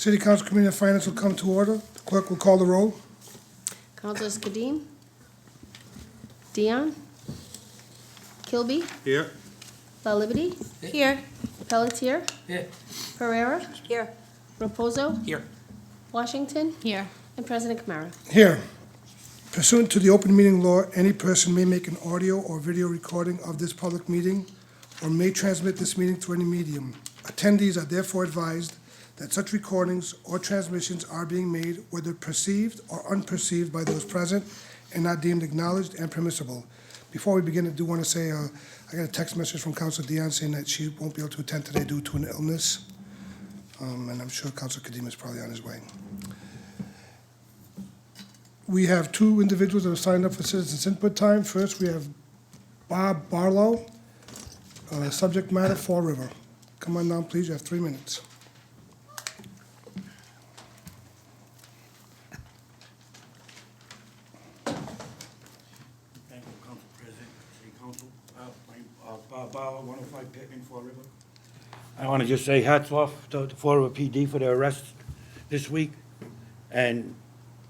City Council Committee on Finance will come to order. The clerk will call the roll. Councilors Kadim? Dion? Kilby? Here. La Liberty? Here. Pelletier? Here. Pereira? Here. Reposo? Here. Washington? Here. And President Kamara. Here. Pursuant to the open meeting law, any person may make an audio or video recording of this public meeting or may transmit this meeting through any medium. Attendees are therefore advised that such recordings or transmissions are being made, whether perceived or unperceived by those present, and not deemed acknowledged and permissible. Before we begin, I do want to say, I got a text message from Council Dion saying that she won't be able to attend today due to an illness. And I'm sure Council Kadim is probably on his way. We have two individuals that have signed up for citizens input time. First, we have Bob Barlow, subject matter, Fall River. Come on down, please, you have 3 minutes. Thank you, Council President, City Council. Bob Bauer, 105 Pittman, Fall River. I want to just say hats off to the Fall River PD for their arrest this week. And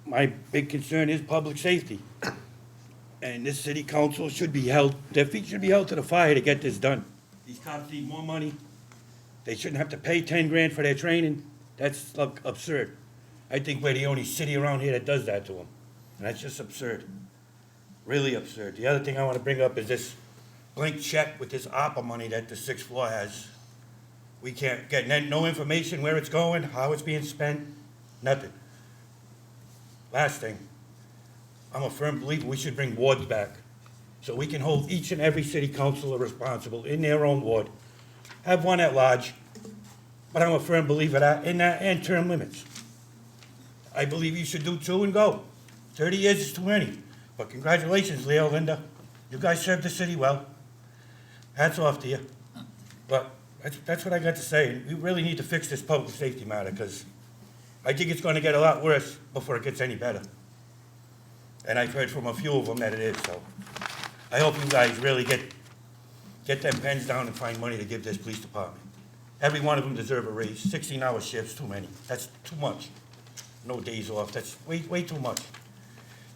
my big concern is public safety. And this city council should be held, their feet should be held to the fire to get this done. These cops need more money. They shouldn't have to pay 10 grand for their training. That's like absurd. I think we're the only city around here that does that to them. And that's just absurd. Really absurd. The other thing I want to bring up is this blank check with this ARPA money that the sixth floor has. We can't get no information where it's going, how it's being spent, nothing. Last thing, I'm a firm believer we should bring wards back so we can hold each and every city councilor responsible in their own ward. Have one at large, but I'm a firm believer that in that and term limits. I believe you should do 2 and go. 30 years is too many. But congratulations, Leo, Linda. You guys served the city well. Hats off to you. But that's what I got to say. We really need to fix this public safety matter because I think it's going to get a lot worse before it gets any better. And I've heard from a few of them that it is, so I hope you guys really get them pens down and find money to give this police department. Every one of them deserve a raise. 16-hour shifts, too many. That's too much. No days off. That's way too much.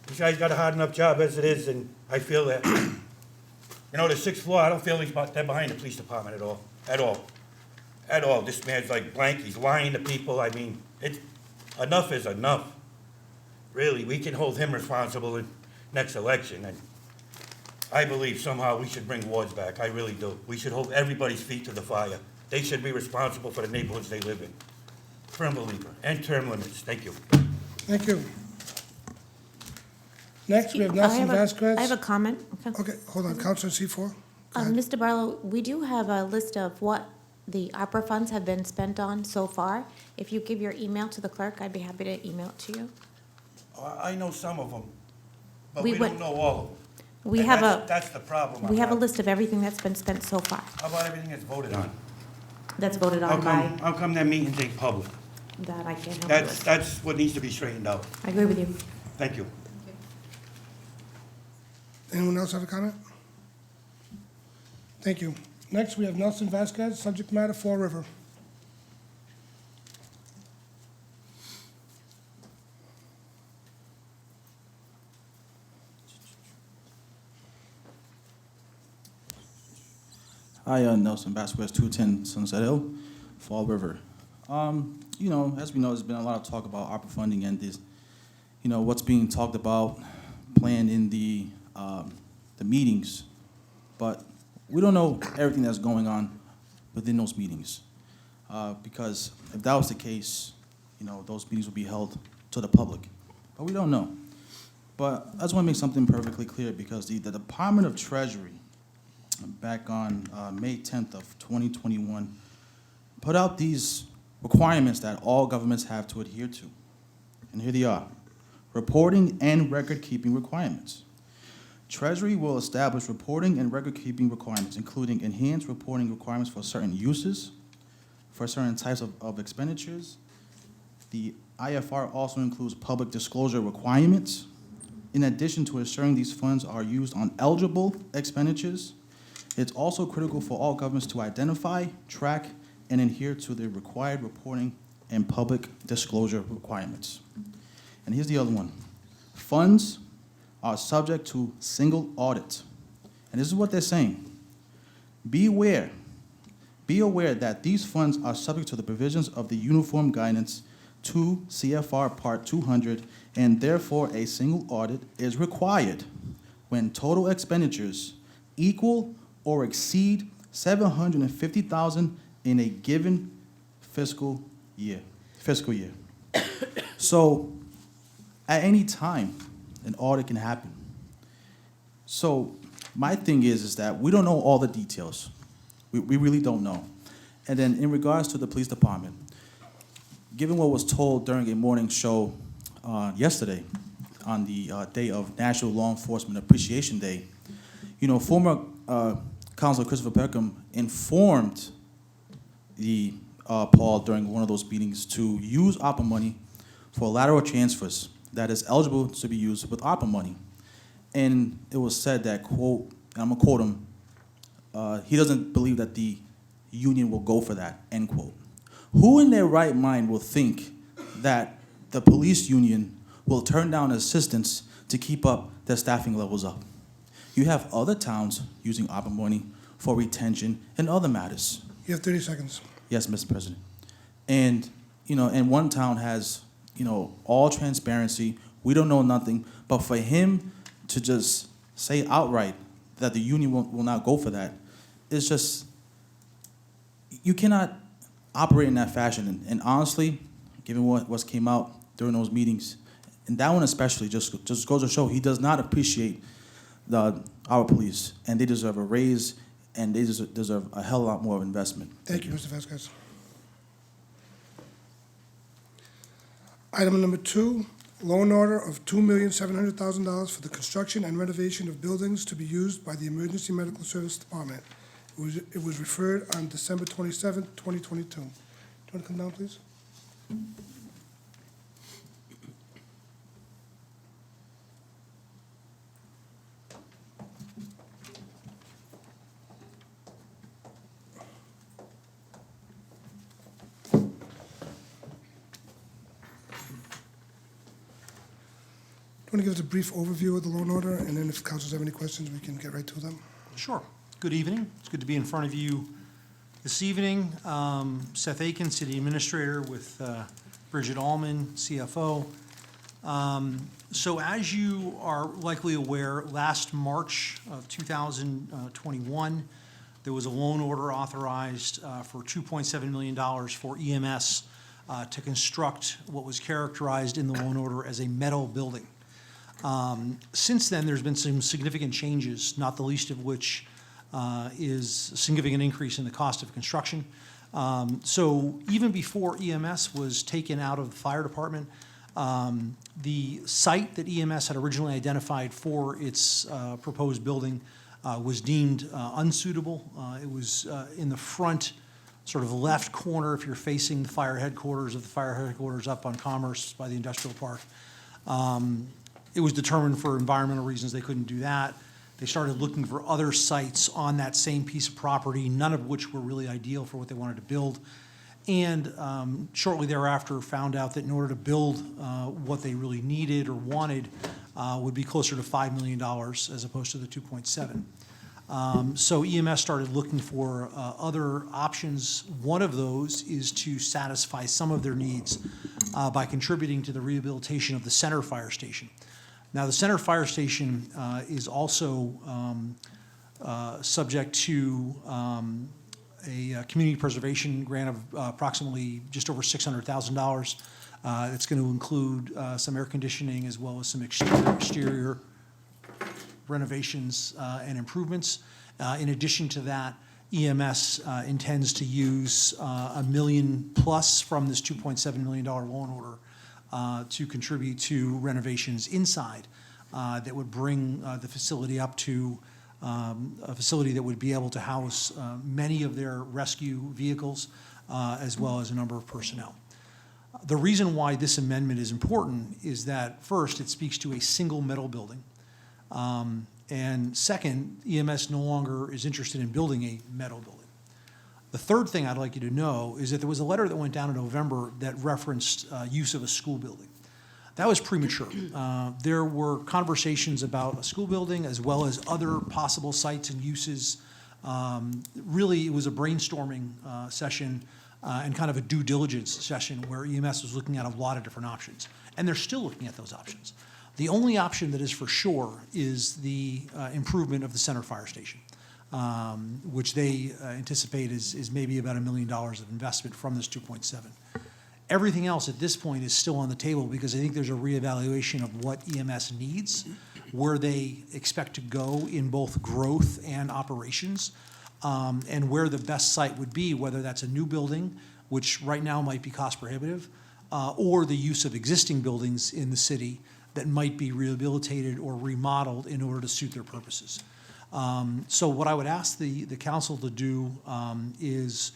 These guys got a hard enough job as it is, and I feel that, the sixth floor, I don't feel they're behind the police department at all. At all. This man's like blank. He's lying to people. I mean, enough is enough. Really, we can hold him responsible in next election, and I believe somehow we should bring wards back. I really do. We should hold everybody's feet to the fire. They should be responsible for the neighborhoods they live in. Firm believer. End term limits. Thank you. Thank you. Next, we have Nelson Vasquez. I have a comment. Okay, hold on, Councilor C4. Go ahead. Mr. Barlow, we do have a list of what the opera funds have been spent on so far. If you give your email to the clerk, I'd be happy to email it to you. I know some of them, but We we would- don't know all of them. We And have that's the problem. we have a list of everything that's been spent so far. How about everything that's voted on? That's voted How on by, come their meetings ain't public? that I can't help you with. That's what needs to be straightened out. I agree with you. Thank you. Anyone else have a comment? Thank you. Next, we have Nelson Vasquez, subject matter, Fall River. Hi, Nelson Vasquez, 210 Sunset Hill, Fall River. As we know, there's been a lot of talk about ARPA funding and this, what's being talked about, planned in the meetings, but we don't know everything that's going on within those meetings. Because if that was the case, those meetings would be held to the public, but we don't know. But I just want to make something perfectly clear because the Department of Treasury, back on May 10th of 2021, put out these requirements that all governments have to adhere to. And here they are. Reporting and record-keeping requirements. Treasury will establish reporting and record-keeping requirements, including enhanced reporting requirements for certain uses, for certain types of expenditures. The IFR also includes public disclosure requirements, in addition to ensuring these funds are used on eligible expenditures. It's also critical for all governments to identify, track, and adhere to the required reporting and public disclosure requirements. And here's the other one. Funds are subject to single audit. And this is what they're saying. Be aware that these funds are subject to the provisions of the Uniform Guidance 2 CFR Part 200, and therefore a single audit is required when total expenditures equal or exceed $750,000 in a given fiscal year. So at any time, an audit can happen. So my thing is that we don't know all the details. We really don't know. And then in regards to the police department, given what was told during a morning show yesterday on the day of National Law Enforcement Appreciation Day, former Councilor Christopher Peckham informed the Paul during one of those meetings to use ARPA money for lateral transfers that is eligible to be used with ARPA money. And it was said that, quote, and I'm gonna quote him, he doesn't believe that the union will go for that, end quote. Who in their right mind will think that the police union will turn down assistance to keep up their staffing levels up? You have other towns using ARPA money for retention and other matters. You have 30 seconds. Yes, Mr. President. And, and one town has, all transparency. We don't know nothing. But for him to just say outright that the union will not go for that, it's just, you cannot operate in that fashion. And honestly, given what came out during those meetings, and that one especially just goes to show he does not appreciate our police, and they deserve a raise, and they deserve a hell of a lot more of investment. Thank you, Mr. Vasquez. Item number 2, loan order of $2,700,000 for the construction and renovation of buildings to be used by the Emergency Medical Service Department. It was referred on December 27th, 2022. Do you want to come down, please? Do you want to give us a brief overview of the loan order, and then if councils have any questions, we can get right to them? Sure. Good evening. It's good to be in front of you this evening. Seth Aiken, City Administrator, with Bridget Allman, CFO. So as you are likely aware, last March of 2021, there was a loan order authorized for $2.7 million for EMS to construct what was characterized in the loan order as a metal building. Since then, there's been some significant changes, not the least of which is a significant increase in the cost of construction. So even before EMS was taken out of the fire department, the site that EMS had originally identified for its proposed building was deemed unsuitable. It was in the front sort of left corner if you're facing the fire headquarters up on Commerce by the industrial park. It was determined for environmental reasons they couldn't do that. They started looking for other sites on that same piece of property, none of which were really ideal for what they wanted to build. And shortly thereafter found out that in order to build what they really needed or wanted would be closer to $5 million as opposed to the 2.7. So EMS started looking for other options. One of those is to satisfy some of their needs by contributing to the rehabilitation of the center fire station. Now, the center fire station is also subject to a community preservation grant of approximately just over $600,000. It's going to include some air conditioning as well as some exterior renovations and improvements. In addition to that, EMS intends to use $1 million plus from this $2.7 million loan order to contribute to renovations inside that would bring the facility up to a facility that would be able to house many of their rescue vehicles as well as a number of personnel. The reason why this amendment is important is that, first, it speaks to a single metal building. And second, EMS no longer is interested in building a metal building. The third thing I'd like you to know is that there was a letter that went down in November that referenced use of a school building. That was premature. There were conversations about a school building as well as other possible sites and uses. Really, it was a brainstorming session and kind of a due diligence session where EMS was looking at a lot of different options. And they're still looking at those options. The only option that is for sure is the improvement of the center fire station, which they anticipate is maybe about $1 million of investment from this 2.7. Everything else at this point is still on the table because I think there's a reevaluation of what EMS needs, where they expect to go in both growth and operations, and where the best site would be, whether that's a new building, which right now might be cost prohibitive, or the use of existing buildings in the city that might be rehabilitated or remodeled in order to suit their purposes. So what I would ask the council to do is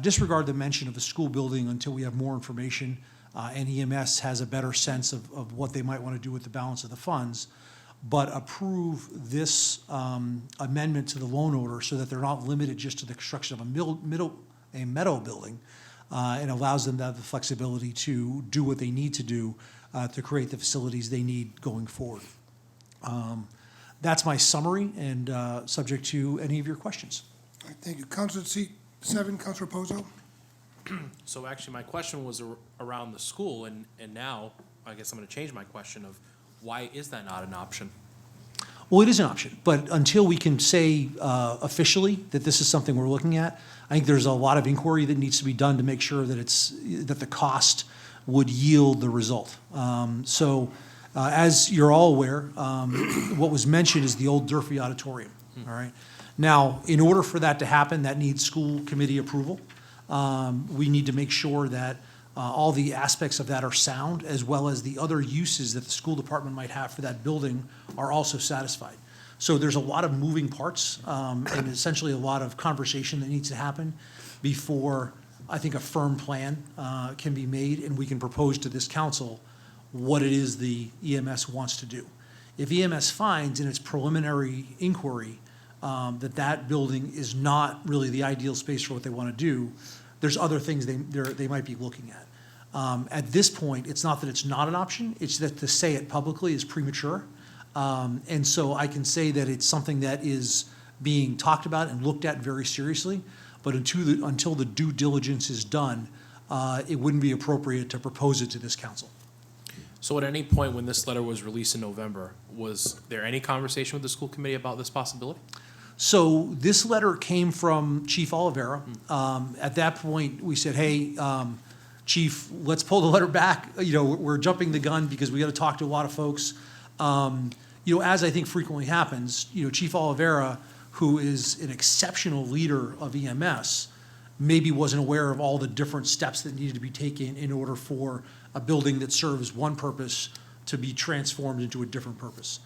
disregard the mention of a school building until we have more information and EMS has a better sense of what they might want to do with the balance of the funds, but approve this amendment to the loan order so that they're not limited just to the construction of a meadow building, and allows them to have the flexibility to do what they need to do to create the facilities they need going forward. That's my summary and subject to any of your questions. All right, thank you. Council seat 7, Council Reposo. So actually, my question was around the school, and now I guess I'm going to change my question of why is that not an option? Well, it is an option, but until we can say officially that this is something we're looking at, I think there's a lot of inquiry that needs to be done to make sure that the cost would yield the result. As you're all aware, what was mentioned is the old Durfee Auditorium, all right? Now, in order for that to happen, that needs school committee approval. We need to make sure that all the aspects of that are sound, as well as the other uses that the school department might have for that building are also satisfied. So there's a lot of moving parts and essentially a lot of conversation that needs to happen before I think a firm plan can be made and we can propose to this council what it is the EMS wants to do. If EMS finds in its preliminary inquiry that building is not really the ideal space for what they want to do, there's other things they might be looking at. At this point, it's not that it's not an option, it's that to say it publicly is premature. And so I can say that it's something that is being talked about and looked at very seriously, but until the due diligence is done, it wouldn't be appropriate to propose it to this council. So at any point when this letter was released in November, was there any conversation with the school committee about this possibility? So this letter came from Chief Oliveira. At that point, we said, hey, Chief, let's pull the letter back. You know, we're jumping the gun because we got to talk to a lot of folks. You know, as I think frequently happens, you know, Chief Oliveira, who is an exceptional leader of EMS, maybe wasn't aware of all the different steps that needed to be taken in order for a building that serves one purpose to be transformed into a different purpose.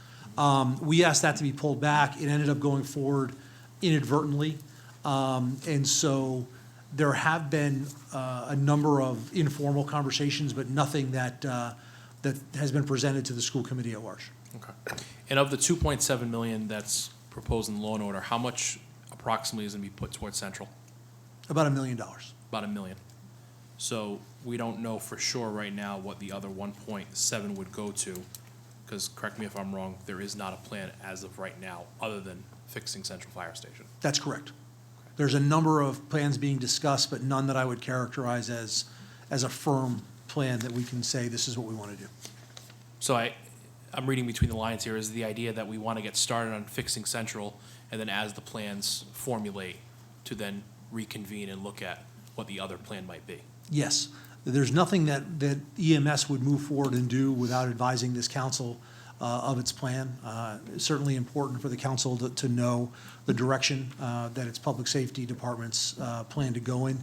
We asked that to be pulled back. It ended up going forward inadvertently. And so there have been a number of informal conversations, but nothing that has been presented to the school committee at large. Okay. And of the 2.7 million that's proposed in the loan order, how much approximately is going to be put towards Central? About $1 million. About $1 million. So we don't know for sure right now what the other 1.7 would go to, because correct me if I'm wrong, there is not a plan as of right now other than fixing Central Fire Station. That's correct. There's a number of plans being discussed, but none that I would characterize as a firm plan that we can say this is what we want to do. So I'm reading between the lines here, is the idea that we want to get started on fixing Central, and then as the plans formulate, to then reconvene and look at what the other plan might be. Yes. There's nothing that EMS would move forward and do without advising this council of its plan. It's certainly important for the council to know the direction that its public safety departments plan to go in.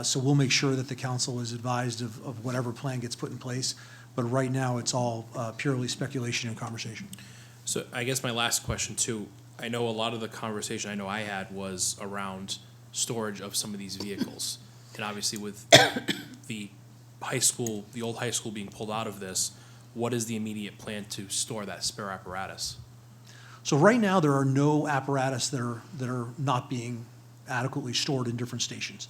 So we'll make sure that the council is advised of whatever plan gets put in place. But right now, it's all purely speculation and conversation. So I guess my last question too, I know a lot of the conversation I know I had was around storage of some of these vehicles. And obviously with the high school, the old high school being pulled out of this, what is the immediate plan to store that spare apparatus? So right now, there are no apparatus that are not being adequately stored in different stations.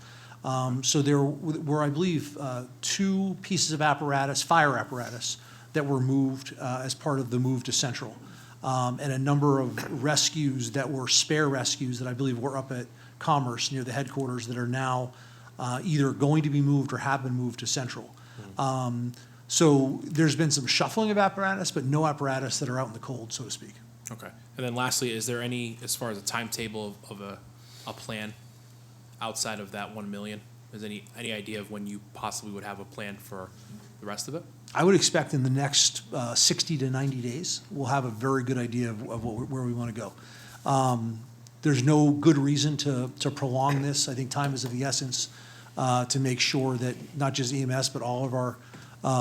So there were, I believe, 2 pieces of apparatus, fire apparatus, that were moved as part of the move to Central. And a number of rescues that were spare rescues that I believe were up at Commerce near the headquarters that are now either going to be moved or have been moved to Central. So there's been some shuffling of apparatus, but no apparatus that are out in the cold, so to speak. Okay. And then lastly, is there any, as far as a timetable of a plan outside of that 1 million? Is any idea of when you possibly would have a plan for the rest of it? I would expect in the next 60 to 90 days, we'll have a very good idea of where we want to go. There's no good reason to prolong this. I think time is of the essence to make sure that not just EMS, but all of our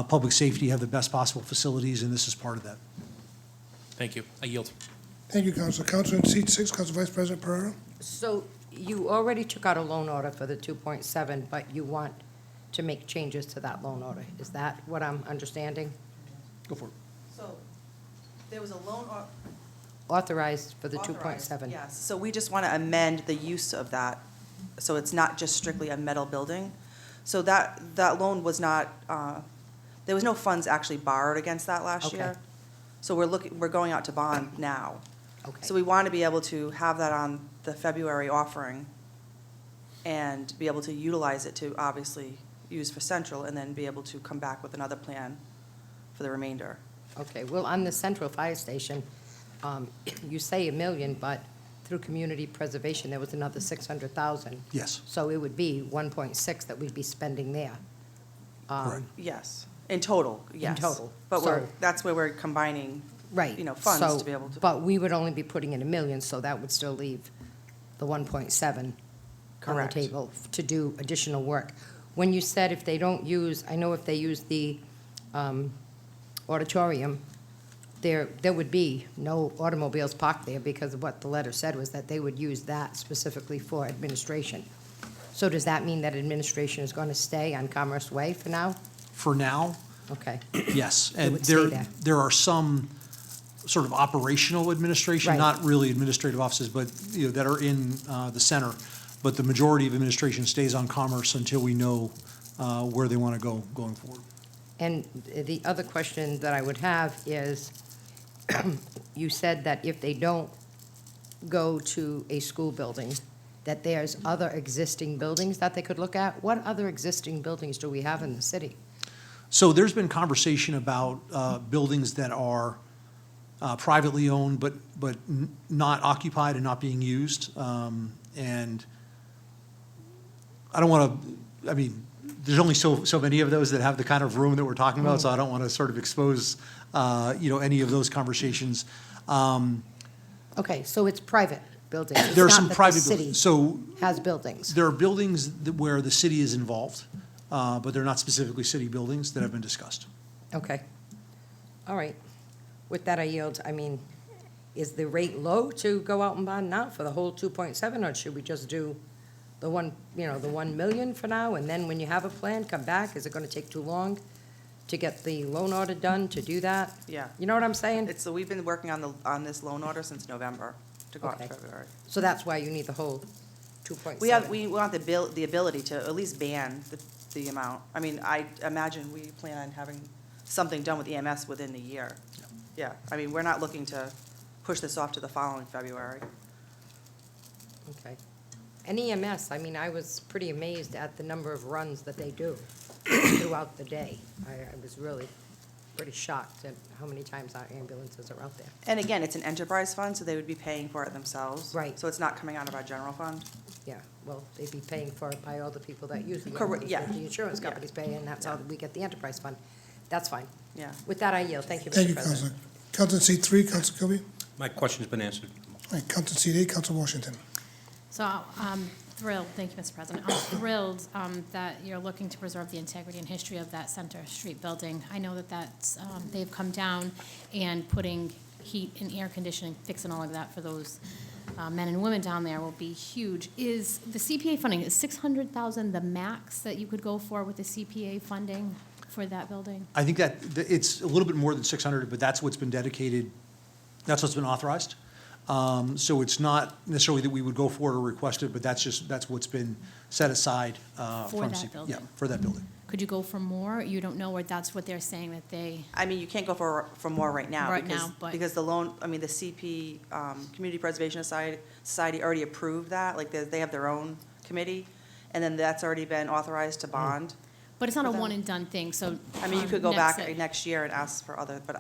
public safety have the best possible facilities, and this is part of that. Thank you. I yield. Thank you, Counsel. Counsel in seat 6, Counsel Vice President Pereira. So you already took out a loan order for the 2.7, but you want to make changes to that loan order. Is that what I'm understanding? Go for it. So there was a loan Authorized for the authorized, 2.7? yes. So we just want to amend the use of that, so it's not just strictly a metal building. So that loan was not, there was no funds actually borrowed against that last Okay. year. So we're going out to bond now. Okay. So we want to be able to have that on the February offering and be able to utilize it to obviously use for Central and then be able to come back with another plan for the remainder. Okay, well, on the Central Fire Station, you say 1 million, but through community preservation, there was another 600,000. Yes, So it would be 1.6 that we'd be spending there. correct. Yes, in total, yes. total, But so- that's where we're combining, Right. you know, funds so- to be able to. But we would only be putting in 1 million, so that would still leave the 1.7 on the Correct. table to do additional work. When you said if they don't use, I know if they use the auditorium, there would be no automobiles parked there because of what the letter said was that they would use that specifically for administration. So does that mean that administration is going to stay on Commerce Way for now? For now, Okay, yes. It And would stay there. there are some sort of operational administration, Right. not really administrative offices, but, you know, that are in the center. But the majority of administration stays on Commerce until we know where they want to go going forward. and the other question that I would have is, you said that if they don't go to a school building, that there's other existing buildings that they could look at? What other existing buildings do we have in the city? So there's been conversation about buildings that are privately owned, but not occupied and not being used. And I don't want to, I mean, there's only so many of those that have the kind of room that we're talking about, so I don't want to sort of expose, any of those conversations. Okay, so it's private buildings. It's There are not some that the private city buildings. So has buildings. there are buildings where the city is involved, but they're not specifically city buildings that have been discussed. Okay. All right. With that, I yield. I mean, is the rate low to go out and bond now for the whole 2.7, or should we just do the 1 million for now, and then when you have a plan, come back? Is it going to take too long to get the loan order done to do that? Yeah. You know what I'm saying? So we've been working on this loan order since November to go out in Okay. February. So that's why you need the whole 2.7. We want the ability to at least ban the amount. I mean, I imagine we plan on having something done with EMS within the year. Yeah, I mean, we're not looking to push this off to the following February. Okay. And EMS, I mean, I was pretty amazed at the number of runs that they do throughout the day. I was really pretty shocked at how many times our ambulances are out there. And again, it's an enterprise fund, so they would be paying for it themselves. Right. So it's not coming out of our general fund. Yeah, well, they'd be paying for it by all the people that use the Correct, ambulance, yeah. that the insurance Yeah. companies pay, and that's how we get the enterprise fund. That's fine. Yeah. With that, I yield. Thank you, Thank Mr. you, President. Counsel. Counsel in seat 3, Counsel Kilby. My question's been answered. All right, Counsel in seat 8, Counsel Washington. So I'm thrilled, thank you, Mr. President. I'm thrilled that you're looking to preserve the integrity and history of that Center Street building. I know that they've come down and putting heat and air conditioning, fixing all of that for those men and women down there will be huge. Is the CPA funding, is 600,000 the max that you could go for with the CPA funding for that building? I think that it's a little bit more than 600, but that's what's been dedicated, that's what's been authorized. So it's not necessarily that we would go for it or request it, but that's what's been set aside For from that CP. building. Yeah, for that building. Could you go for more? You don't know, or that's what they're saying that they, I mean, you can't go for more right now. Right because- now, but- Because the loan, I mean, the CP, Community Preservation Society already approved that, like, they have their own committee, and then that's already been authorized to bond. but it's not a For them. one and done thing, so. I mean, you could go next- back next year and ask for other, but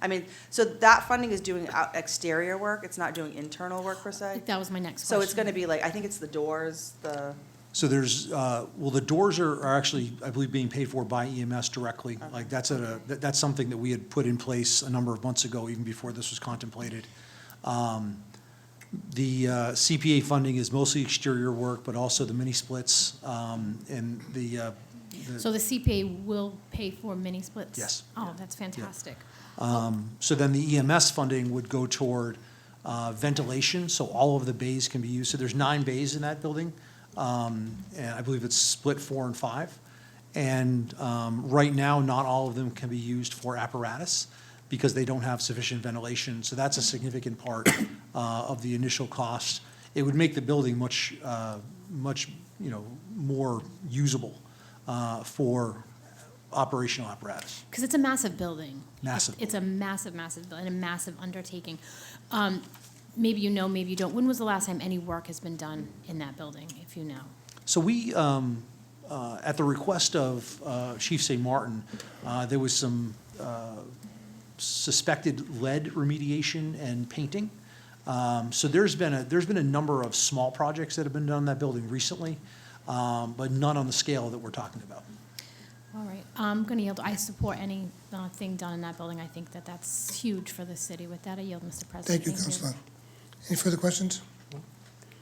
I mean, so that funding is doing exterior work, it's not doing internal work per se? That was my next So question. it's gonna be like, I think it's the doors, So there's, well, the doors are actually, I believe, being paid for by EMS directly. Like, that's that's something that we had put in place a number of months ago, even before this was contemplated. The CPA funding is mostly exterior work, but also the mini splits, and So the CPA will pay for mini splits? Yes. Oh, that's fantastic. so then the EMS funding would go toward ventilation, so all of the bays can be used. So there's 9 bays in that building, and I believe it's split 4 and 5. And right now, not all of them can be used for apparatus because they don't have sufficient ventilation. So that's a significant part of the initial cost. It would make the building much, more usable for operational apparatus. Because it's a massive building. Massive. It's a massive, massive, and a massive undertaking. Maybe you know, maybe you don't. When was the last time any work has been done in that building, if you know? So we, at the request of Chief St. Martin, there was some suspected lead remediation and painting. So there's been a number of small projects that have been done in that building recently, but none on the scale that we're talking about. All right, I'm going to yield. I support anything done in that building. I think that that's huge for the city. With that, I yield, Mr. President. Thank you, Counselor. Any further questions?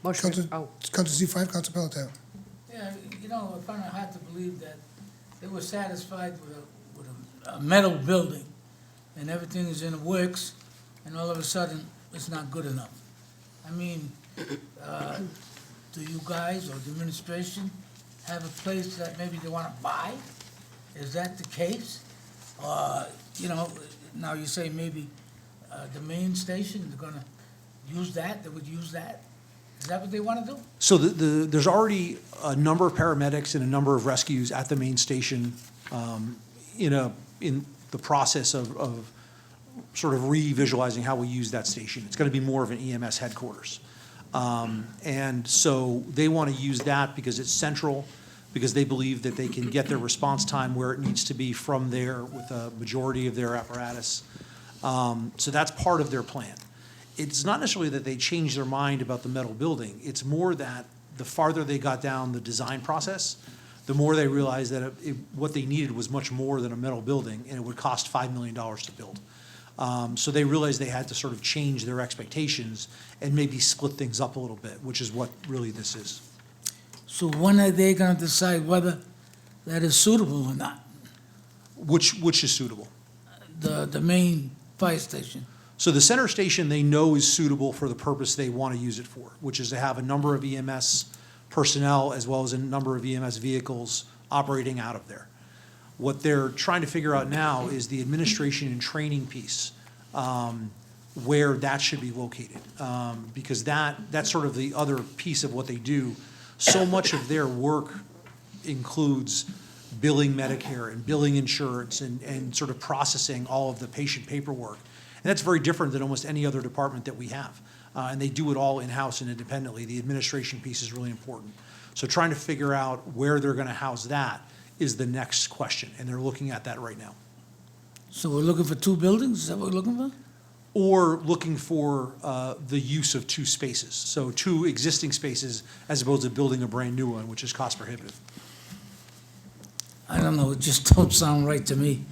Motion, Counselor Z5, Counselor Pelletier. Yeah, I find it hard to believe that they were satisfied with a metal building and everything is in the works, and all of a sudden, it's not good enough. I mean, do you guys or the administration have a place that maybe they want to buy? Is that the case? Now you say maybe the main station, they're gonna use that, they would use that? Is that what they want to do? So there's already a number of paramedics and a number of rescues at the main station in the process of sort of re-visualizing how we use that station. It's going to be more of an EMS headquarters. And so they want to use that because it's central, because they believe that they can get their response time where it needs to be from there with a majority of their apparatus. So that's part of their plan. It's not necessarily that they changed their mind about the metal building. It's more that the farther they got down the design process, the more they realized that what they needed was much more than a metal building, and it would cost $5 million to build. So they realized they had to sort of change their expectations and maybe split things up a little bit, which is what really this is. So when are they gonna decide whether that is suitable or not? Which is suitable. The main fire station? So the center station, they know is suitable for the purpose they want to use it for, which is to have a number of EMS personnel as well as a number of EMS vehicles operating out of there. What they're trying to figure out now is the administration and training piece, where that should be located. Because that's sort of the other piece of what they do. So much of their work includes billing Medicare and billing insurance and sort of processing all of the patient paperwork. And that's very different than almost any other department that we have. And they do it all in-house and independently. The administration piece is really important. So trying to figure out where they're going to house that is the next question, and they're looking at that right now. So we're looking for 2 buildings, is that what we're looking for? Or looking for the use of 2 spaces, so 2 existing spaces as opposed to building a brand-new one, which is cost prohibitive. I don't know, it just don't sound right to me.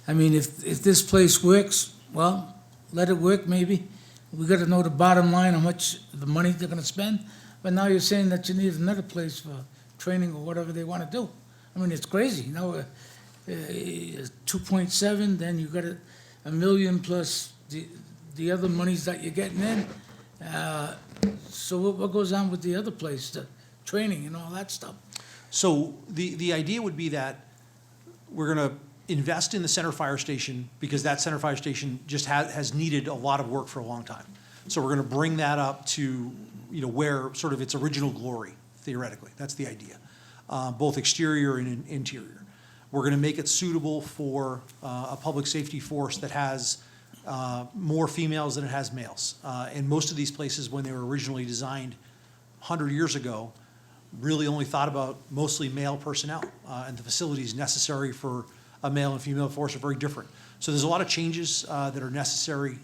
I mean, if this place works, well, let it work maybe. We gotta know the bottom line, how much the money they're gonna spend. But now you're saying that you need another place for training or whatever they wanna do. I mean, it's crazy, 2.7, then you got $1 million plus the other monies that you're getting in. So what goes on with the other place, the training and all that stuff? So the idea would be that we're going to invest in the center fire station because that center fire station just has needed a lot of work for a long time. So we're going to bring that up to, where sort of its original glory, theoretically. That's the idea, both exterior and interior. We're going to make it suitable for a public safety force that has more females than it has males. And most of these places, when they were originally designed 100 years ago, really only thought about mostly male personnel. And the facilities necessary for a male and female force are very different. So there's a lot of changes that are necessary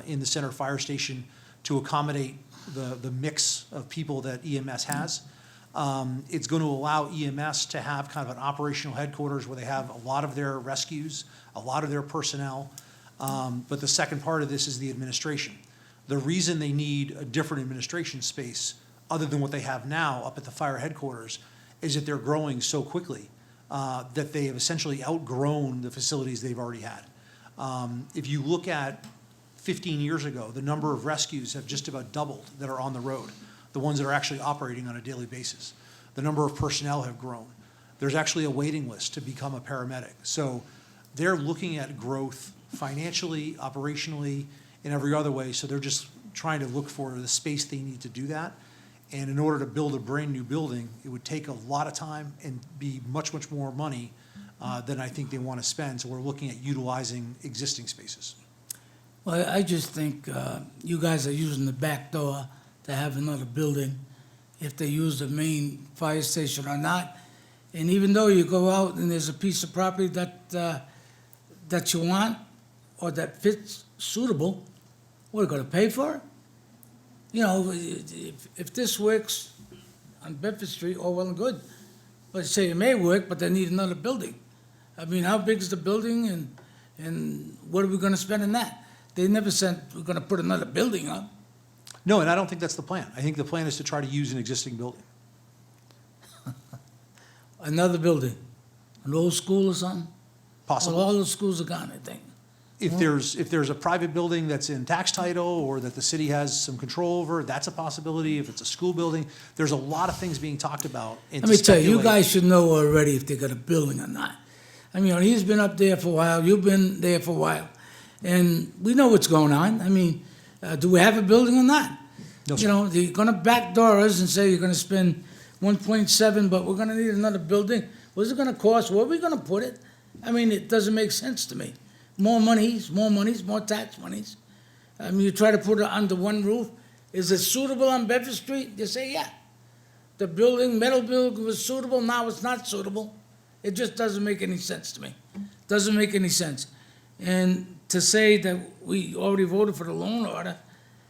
in the Center Fire Station to accommodate the mix of people that EMS has. It's going to allow EMS to have kind of an operational headquarters where they have a lot of their rescues, a lot of their personnel. But the second part of this is the administration. The reason they need a different administration space, other than what they have now up at the fire headquarters, is that they're growing so quickly that they have essentially outgrown the facilities they've already had. If you look at 15 years ago, the number of rescues have just about doubled that are on the road, the ones that are actually operating on a daily basis. The number of personnel have grown. There's actually a waiting list to become a paramedic. So they're looking at growth financially, operationally, in every other way. So they're just trying to look for the space they need to do that. And in order to build a brand-new building, it would take a lot of time and be much, much more money than I think they want to spend. So we're looking at utilizing existing spaces. Well, I just think you guys are using the back door to have another building, if they use the main fire station or not. And even though you go out and there's a piece of property that you want or that fits suitable, we're gonna pay for it? If this works on Bedford Street, all well and good. Let's say it may work, but they need another building. I mean, how big is the building and what are we gonna spend on that? They never said we're gonna put another building up. No, and I don't think that's the plan. I think the plan is to try to use an existing building. Another building, an old school or something? Possible. Well, all the schools are gone, I think. If there's a private building that's in tax title or that the city has some control over, that's a possibility. If it's a school building, there's a lot of things being talked about. And Let to me tell you, you speculate- guys should know already if they got a building or not. I mean, he's been up there for a while, you've been there for a while, and we know what's going on. I mean, do we have a building or not? No, sir. They're gonna backdoor us and say you're gonna spend 1.7, but we're gonna need another building. What's it gonna cost? Where are we gonna put it? I mean, it doesn't make sense to me. More monies, more tax monies. I mean, you try to put it under one roof. Is it suitable on Bedford Street? They say, yeah. The building, metal building was suitable, now it's not suitable. It just doesn't make any sense to me. Doesn't make any sense. And to say that we already voted for the loan order,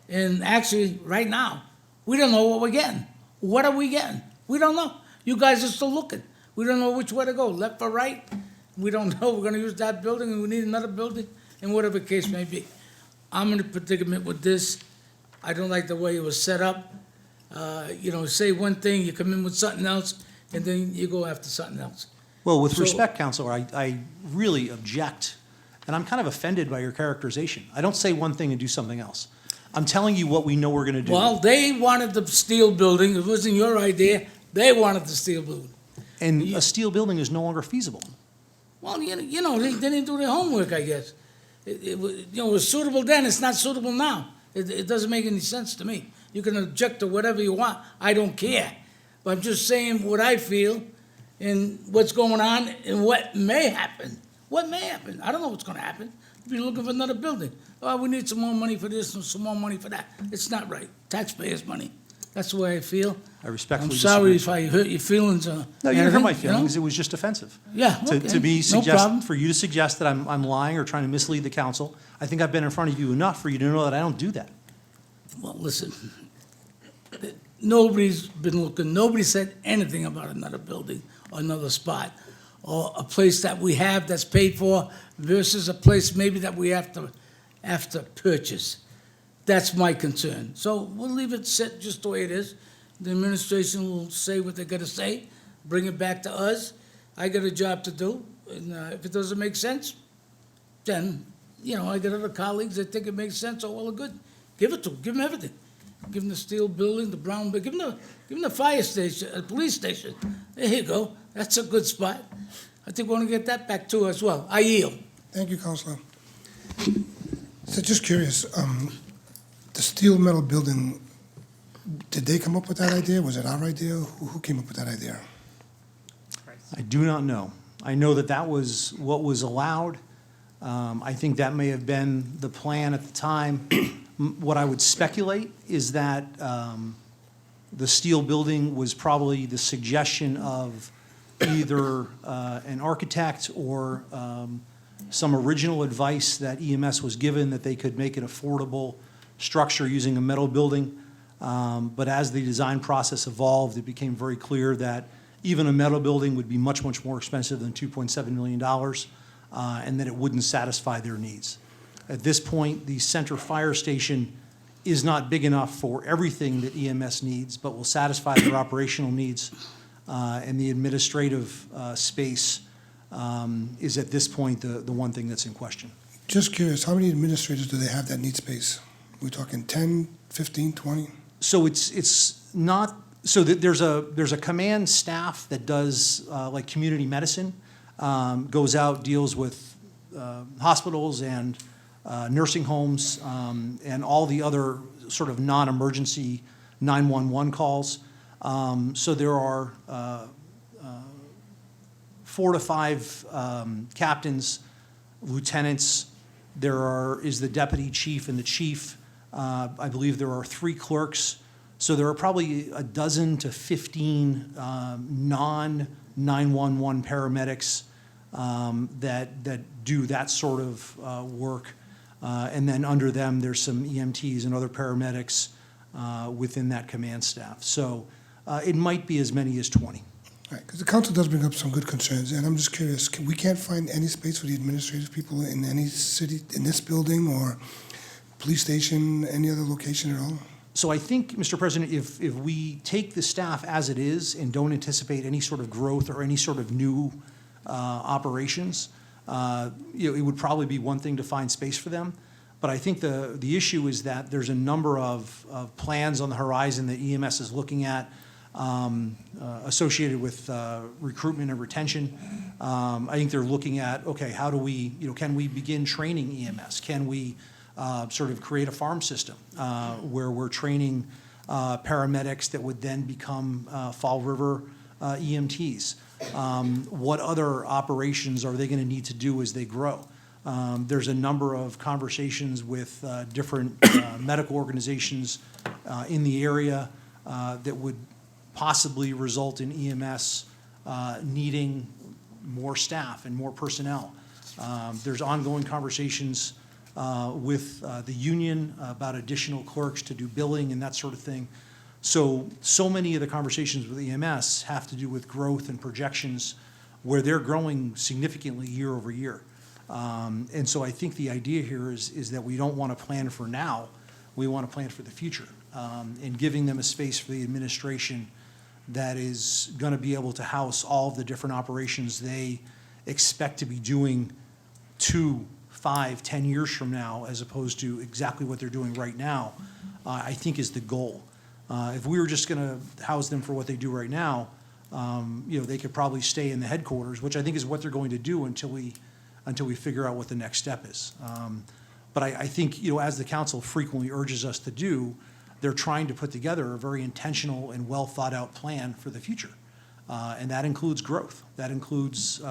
and actually, right now, we don't know what we're getting. What are we getting? We don't know. You guys are still looking. We don't know which way to go, left or right. We don't know. We're gonna use that building and we need another building, and whatever the case may be. I'm in a predicament with this. I don't like the way it was set up. Say one thing, you come in with something else, and then you go after something else. Well, with So- respect, Counselor, I really object, and I'm kind of offended by your characterization. I don't say one thing and do something else. I'm telling you what we know we're gonna do. Well, they wanted the steel building. It wasn't your idea. They wanted the steel building. And a steel building is no longer feasible. Well, they didn't do their homework, I guess. It was suitable then, it's not suitable now. It doesn't make any sense to me. You can object to whatever you want, I don't care. But I'm just saying what I feel and what's going on and what may happen. What may happen? I don't know what's gonna happen. We're looking for another building. Oh, we need some more money for this and some more money for that. It's not right. Taxpayers' money. That's the way I feel. I I'm respectfully sorry disagree. if I hurt your feelings or No, you didn't hurt my anything, feelings. It was just offensive. Yeah, To okay. be No problem. for you to suggest that I'm lying or trying to mislead the council. I think I've been in front of you enough for you to know that I don't do that. Well, listen, nobody's been looking, nobody said anything about another building or another spot, or a place that we have that's paid for versus a place maybe that we have to purchase. That's my concern. So we'll leave it set just the way it is. The administration will say what they're gonna say, bring it back to us. I got a job to do, and if it doesn't make sense, then, I got other colleagues that think it makes sense, well and good. Give it to them, give them everything. Give them the steel building, the brown building, give them the fire station, the police station. There you go, that's a good spot. I think we're gonna get that back too as well. I yield. Thank you, Counselor. So just curious, The steel metal building, did they come up with that idea? Was it our idea? Who came up with that idea? I do not know. I know that that was what was allowed. I think that may have been the plan at the time. What I would speculate is that the steel building was probably the suggestion of either an architect or some original advice that EMS was given that they could make an affordable structure using a metal building. But as the design process evolved, it became very clear that even a metal building would be much, much more expensive than $2.7 million, and that it wouldn't satisfy their needs. At this point, the center fire station is not big enough for everything that EMS needs, but will satisfy their operational needs, and the administrative space is at this point the one thing that's in question. Just curious, how many administrators do they have that need space? We're talking 10, 15, 20? So it's not, so there's a command staff that does like community medicine, goes out, deals with hospitals and nursing homes, and all the other sort of non-emergency 911 calls. So there are 4 to 5 captains, lieutenants. There is the deputy chief and the chief. I believe there are 3 clerks. So there are probably a dozen to 15 non-911 paramedics that do that sort of work. And then under them, there's some EMTs and other paramedics within that command staff. So it might be as many as 20. Right, because the council does bring up some good concerns, and I'm just curious, we can't find any space for the administrative people in any city, in this building or police station, any other location at all? So I think, Mr. President, if we take the staff as it is and don't anticipate any sort of growth or any sort of new operations, it would probably be one thing to find space for them. But I think the issue is that there's a number of plans on the horizon that EMS is looking at associated with recruitment and retention. I think they're looking at, okay, how do we, can we begin training EMS? Can we sort of create a farm system where we're training paramedics that would then become Fall River EMTs? What other operations are they going to need to do as they grow? There's a number of conversations with different medical organizations in the area that would possibly result in EMS needing more staff and more personnel. There's ongoing conversations with the union about additional clerks to do billing and that sort of thing. So many of the conversations with EMS have to do with growth and projections where they're growing significantly year over year. And so I think the idea here is that we don't want to plan for now, we want to plan for the future. And giving them a space for the administration that is going to be able to house all of the different operations they expect to be doing 2, 5, 10 years from now, as opposed to exactly what they're doing right now, I think is the goal. If we were just going to house them for what they do right now, they could probably stay in the headquarters, which I think is what they're going to do until we figure out what the next step is. But I think, as the council frequently urges us to do, they're trying to put together a very intentional and well-thought-out plan for the future. And that includes growth. That includes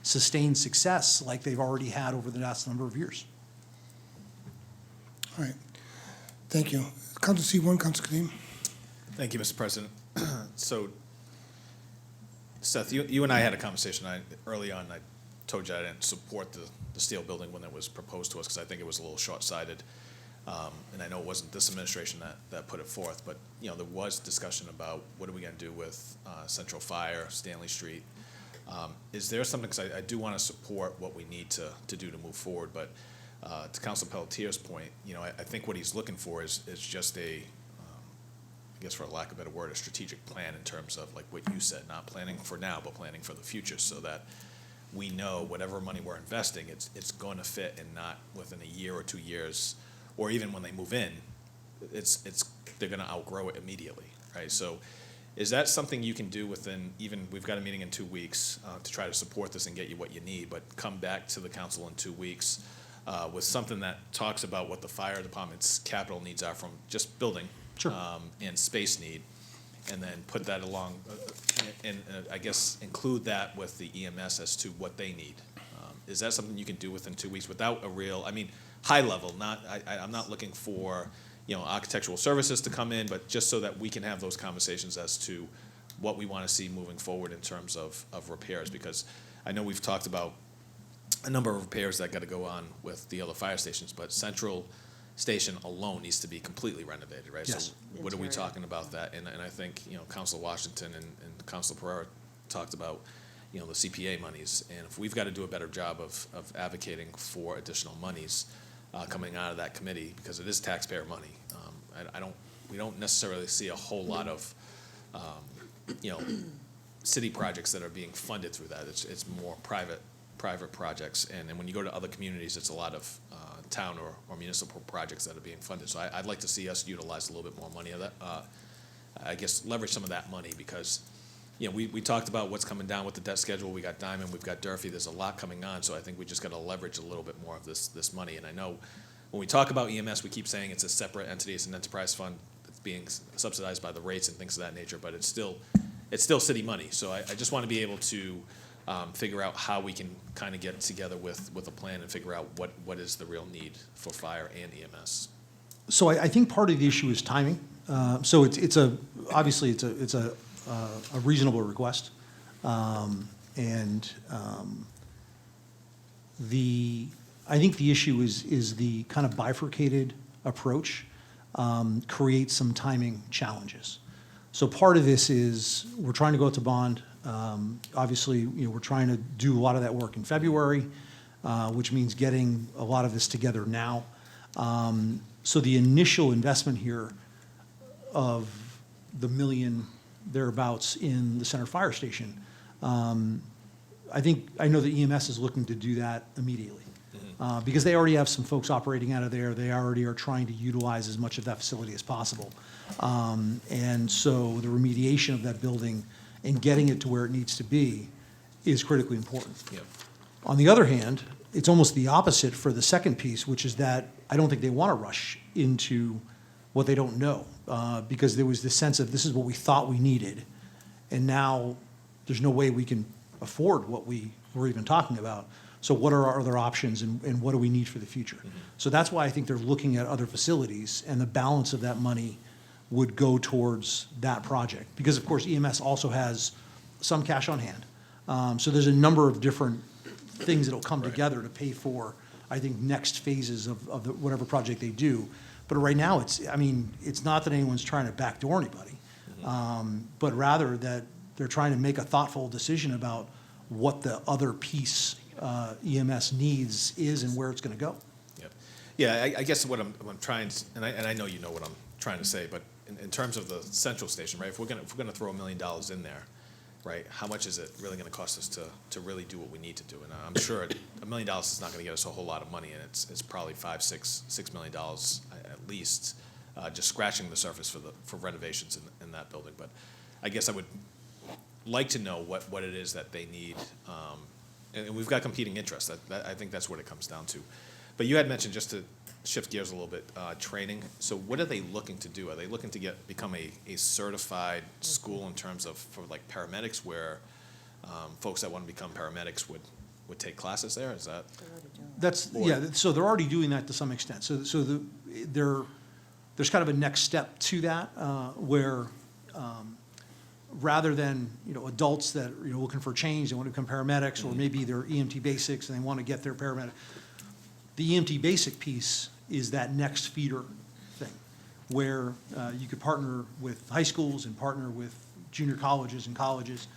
sustained success like they've already had over the last number of years. All right, thank you. Council C1, Council Kadim. Thank you, Mr. President. So, Seth, you and I had a conversation early on. I told you I didn't support the steel building when it was proposed to us because I think it was a little short-sighted. And I know it wasn't this administration that put it forth, but there was discussion about what are we going to do with Central Fire, Stanley Street. Is there something, because I do want to support what we need to do to move forward, but to Council Pelletier's point, I think what he's looking for is just I guess for lack of a better word, a strategic plan in terms of like what you said, not planning for now, but planning for the future, so that we know whatever money we're investing, it's going to fit and not within a year or 2 years, or even when they move in, they're going to outgrow it immediately, right? So is that something you can do within, even, we've got a meeting in 2 weeks to try to support this and get you what you need, but come back to the council in 2 weeks with something that talks about what the fire department's capital needs are from just building. Sure. And space need, and then put that along, and I guess include that with the EMS as to what they need. Is that something you can do within 2 weeks without a real, I mean, high level, not, I'm not looking for, architectural services to come in, but just so that we can have those conversations as to what we want to see moving forward in terms of repairs, because I know we've talked about a number of repairs that got to go on with the other fire stations, but Central Station alone needs to be completely renovated, right? Yes. So what are we Interior. talking about that? And I think, Council Washington and Council Pereira talked about, the CPA monies. And if we've got to do a better job of advocating for additional monies coming out of that committee, because it is taxpayer money, we don't necessarily see a whole lot of, city projects that are being funded through that. It's more private projects. And when you go to other communities, it's a lot of town or municipal projects that are being funded. So I'd like to see us utilize a little bit more money of that. I guess leverage some of that money because, we talked about what's coming down with the debt schedule. We got Diamond, we've got Durfee. There's a lot coming on. So I think we just got to leverage a little bit more of this money. And I know when we talk about EMS, we keep saying it's a separate entity. It's an enterprise fund that's being subsidized by the rates and things of that nature. But it's still city money. So I just want to be able to figure out how we can kind of get together with a plan and figure out what is the real need for fire and EMS. So I think part of the issue is timing. So obviously it's a reasonable request. I think the issue is the kind of bifurcated approach creates some timing challenges. So part of this is we're trying to go out to bond. Obviously, we're trying to do a lot of that work in February, which means getting a lot of this together now. So the initial investment here of the $1 million thereabouts in the center fire station, I know that EMS is looking to do that immediately. Because they already have some folks operating out of there. They already are trying to utilize as much of that facility as possible. And so the remediation of that building and getting it to where it needs to be is critically important. Yep. On the other hand, it's almost the opposite for the second piece, which is that I don't think they want to rush into what they don't know, because there was this sense of this is what we thought we needed, and now there's no way we can afford what we were even talking about. So what are our other options, and what do we need for the future? Mm-hmm. So that's why I think they're looking at other facilities, and the balance of that money would go towards that project. Because, of course, EMS also has some cash on hand. So there's a number of different things that'll come together to pay for, I think, next phases of whatever project they do. But right now, it's not that anyone's trying to backdoor anybody, but rather that they're trying to make a thoughtful decision about what the other piece EMS needs is and where it's going to go. Yep. Yeah, I guess what I'm trying, and I know you know what I'm trying to say, but in terms of the central station, right? If we're gonna throw $1 million in there, right? How much is it really gonna cost us to really do what we need to do? And I'm sure $1 million is not gonna get us a whole lot of money, and it's probably $6 million at least, just scratching the surface for renovations in that building. But I guess I would like to know what it is that they need. And we've got competing interests. I think that's what it comes down to. But you had mentioned, just to shift gears a little bit, training. So what are they looking to do? Are they looking to become a certified school in terms of for like paramedics, where folks that want to become paramedics would take classes there? Is that? So they're already doing that to some extent. So there's kind of a next step to that, where rather than, adults that are looking for change, they want to become paramedics, or maybe they're EMT basics and they want to get their paramedic. The EMT basic piece is that next feeder thing, where you could partner with high schools and partner with junior colleges and colleges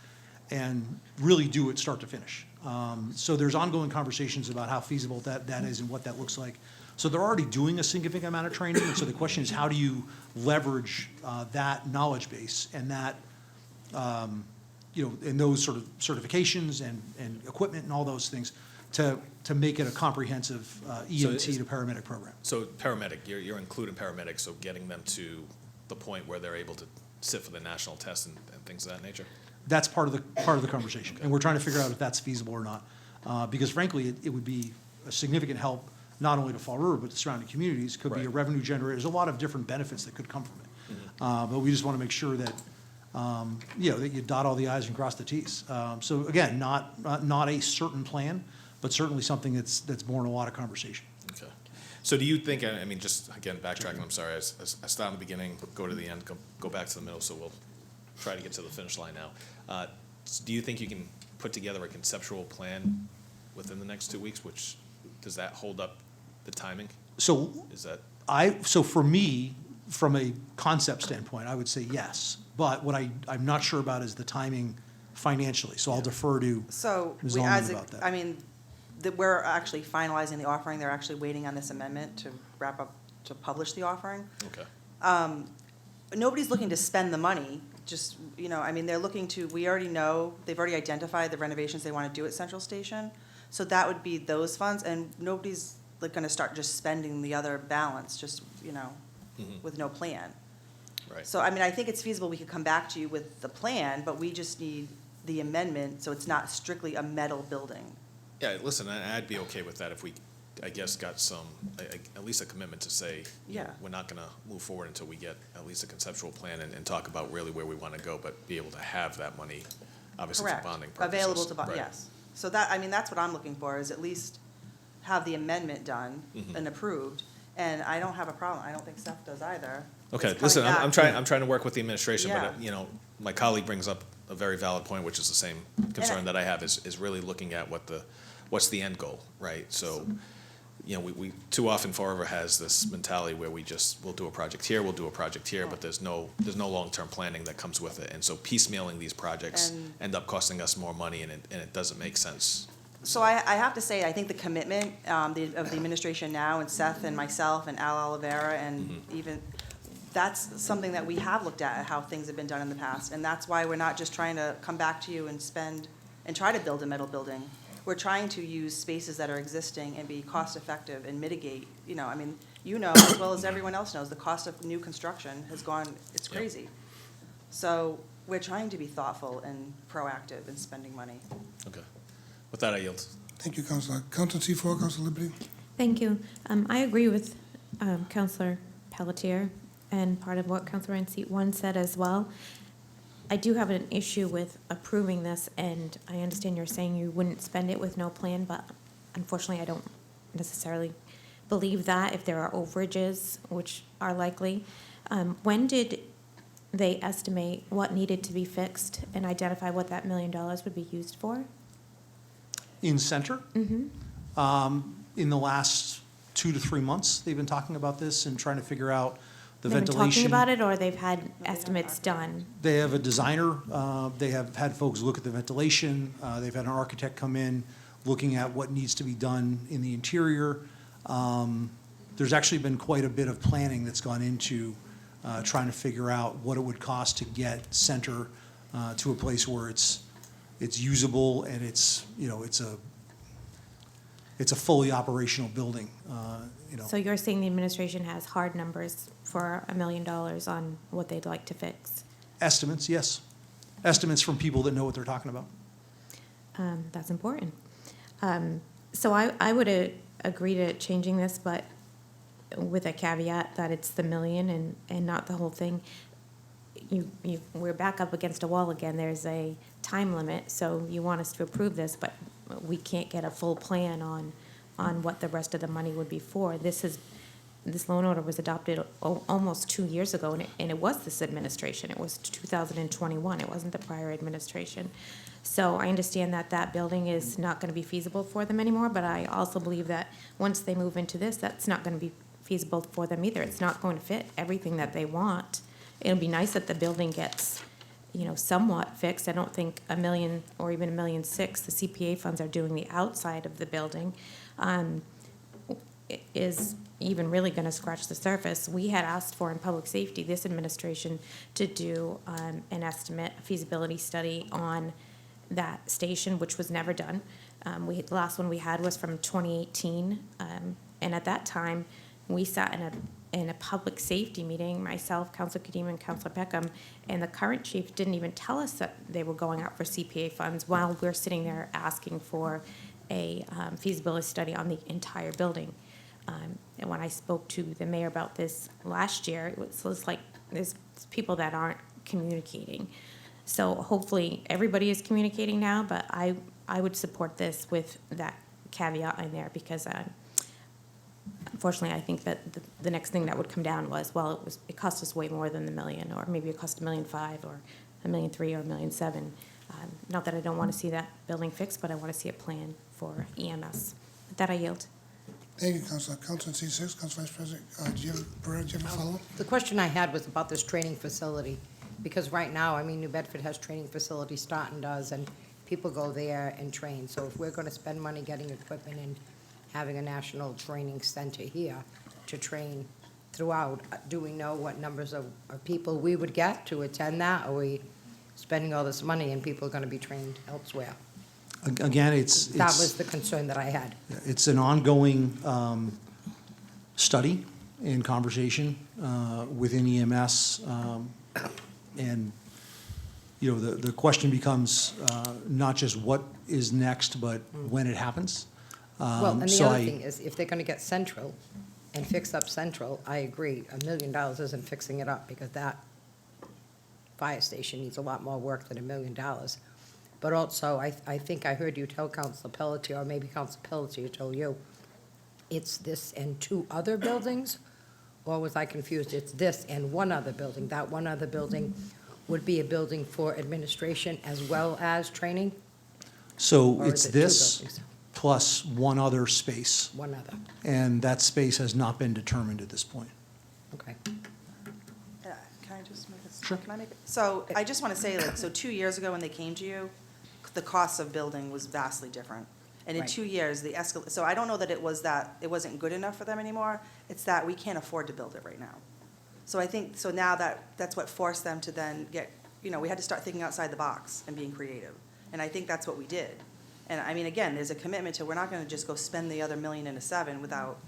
and really do it start to finish. So there's ongoing conversations about how feasible that is and what that looks like. So they're already doing a significant amount of training, and so the question is, how do you leverage that knowledge base and that, and those sort of certifications and equipment and all those things to make it a comprehensive EMT to paramedic program. So paramedic, you're including paramedics, so getting them to the point where they're able to sit for the national test and things of that nature? That's part of the conversation, and we're trying to figure out if that's feasible or not. Because frankly, it would be a significant help not only to Fall River, but the surrounding communities, could be a Right. revenue generator. There's a lot of different benefits that could come from it. But we just want to make sure that, that you dot all the i's and cross the t's. So again, not a certain plan, but certainly something that's borne a lot of conversation. Okay. So do you think, I mean, just again, backtracking, I'm sorry, I start in the beginning, go to the end, go back to the middle, so we'll try to get to the finish line now. Do you think you can put together a conceptual plan within the next 2 weeks, which, does that hold up the timing? So Is that, so for me, from a concept standpoint, I would say yes. But what I'm not sure about is the timing financially, so I'll defer to So, Ms. we, Allman about that. I mean, we're actually finalizing the offering, they're actually waiting on this amendment to wrap up, to publish the offering. okay. Nobody's looking to spend the money, just, I mean, they're looking to, we already know, they've already identified the renovations they want to do at Central Station. So that would be those funds, and nobody's like gonna start just spending the other balance, just, with no plan. Right. So, I mean, I think it's feasible, we could come back to you with the plan, but we just need the amendment, so it's not strictly a metal building. Yeah, listen, I'd be okay with that if we, I guess, got some, at least a commitment to say, Yeah. we're not gonna move forward until we get at least a conceptual plan and talk about really where we wanna go, but be able to have that money, obviously for Correct. bonding purposes. Available to Right. yes. So that, I mean, that's what I'm looking for, is at least have the amendment done Mm-hmm. and approved, and I don't have a problem, I don't think Seth does either. Okay, It's listen, coming I'm back. trying to work with the administration, Yeah. but, my colleague brings up a very valid point, which is the same concern that I have, is really looking at what's the end goal, right? So, we too often Fall River has this mentality where we'll do a project here, we'll do a project here, but there's no long-term planning that comes with it. And so piecemealing these projects And- end up costing us more money, and it doesn't make sense. So I have to say, I think the commitment of the administration now, and Seth and myself and Al Oliveira, and Mm-hmm. even, that's something that we have looked at, how things have been done in the past. And that's why we're not just trying to come back to you and try to build a metal building. We're trying to use spaces that are existing and be cost-effective and mitigate, I mean, as well as everyone else knows, the cost of new construction has gone, it's Yep. crazy. So we're trying to be thoughtful and proactive in spending money. Okay. With that, I yield. Thank you, Councilor. Councilor C4, Councilor Liberty. Thank you. I agree with Councilor Pelletier and part of what Councilor in seat one said as well. I do have an issue with approving this, and I understand you're saying you wouldn't spend it with no plan, but unfortunately, I don't necessarily believe that if there are overages, which are likely. When did they estimate what needed to be fixed and identify what that $1 million would be used for? In Center, in the last 2 to 3 months, they've been talking about this and trying to figure out the They've been ventilation. talking about it, or they've had estimates done? They have a designer, they have had folks look at the ventilation, they've had an architect come in, looking at what needs to be done in the interior. There's actually been quite a bit of planning that's gone into trying to figure out what it would cost to get Center to a place where it's usable and it's a fully operational building, So you're saying the administration has hard numbers for $1 million on what they'd like to fix? Estimates, yes. Estimates from people that know what they're talking about. That's important. So I would agree to changing this, but with a caveat that it's the $1 million and not the whole thing. We're back up against a wall again. There's a time limit, so you want us to approve this, but we can't get a full plan on what the rest of the money would be for. This loan order was adopted almost 2 years ago, and it was this administration. It was 2021. It wasn't the prior administration. So I understand that building is not going to be feasible for them anymore, but I also believe that once they move into this, that's not going to be feasible for them either. It's not going to fit everything that they want. It'll be nice that the building gets, somewhat fixed. I don't think $1 million or even $1.6 million, the CPA funds are doing the outside of the building, is even really gonna scratch the surface. We had asked for in public safety, this administration, to do an estimate, a feasibility study on that station, which was never done. The last one we had was from 2018, and at that time, we sat in a public safety meeting, myself, Councilor Kadim, and Councilor Peckham, and the current chief didn't even tell us that they were going out for CPA funds while we're sitting there asking for a feasibility study on the entire building. And when I spoke to the mayor about this last year, it was like there's people that aren't communicating. So hopefully everybody is communicating now, but I would support this with that caveat in there because unfortunately I think that the next thing that would come down was, well, it cost us way more than the million, or maybe it cost $1.5 million or $1.3 million or $1.7 million. Not that I don't want to see that building fixed, but I want to see a plan for EMS. With that, I yield. Thank you, Councilor. Councilor in seat 6, Council Vice President, Pereira, do you have a follow-up? The question I had was about this training facility, because right now, I mean, New Bedford has training facilities, Staunton does, and people go there and train. So if we're gonna spend money getting equipment and having a national training center here to train throughout, do we know what numbers of people we would get to attend that? Or are we spending all this money and people are gonna be trained elsewhere? Again, it's. That was the concern that I had. It's an ongoing study and conversation within EMS. And, you know, the question becomes not just what is next, but when it happens. Well, and the So other I- thing is, if they're gonna get Central and fix up Central, I agree, $1 million isn't fixing it up, because that fire station needs a lot more work than $1 million. But also, I think I heard you tell Council Pelletier, or maybe Council Pelletier told you, it's this and 2 other buildings? Or was I confused? It's this and 1 other building. That 1 other building would be a building for administration as well as training? So Or is it's it 2 this buildings? plus 1 other space, 1 other, and that space has not been determined at this point. okay. Can I just make a? Sure. Can I make it? So I just want to say, like, so 2 years ago when they came to you, the cost of building was vastly different. And in Right. 2 years, so I don't know that it wasn't good enough for them anymore. It's that we can't afford to build it right now. So I think, so now that's what forced them to then get, you know, we had to start thinking outside the box and being creative. And I think that's what we did. And I mean, again, there's a commitment to, we're not gonna just go spend the other $1 million and $1 million without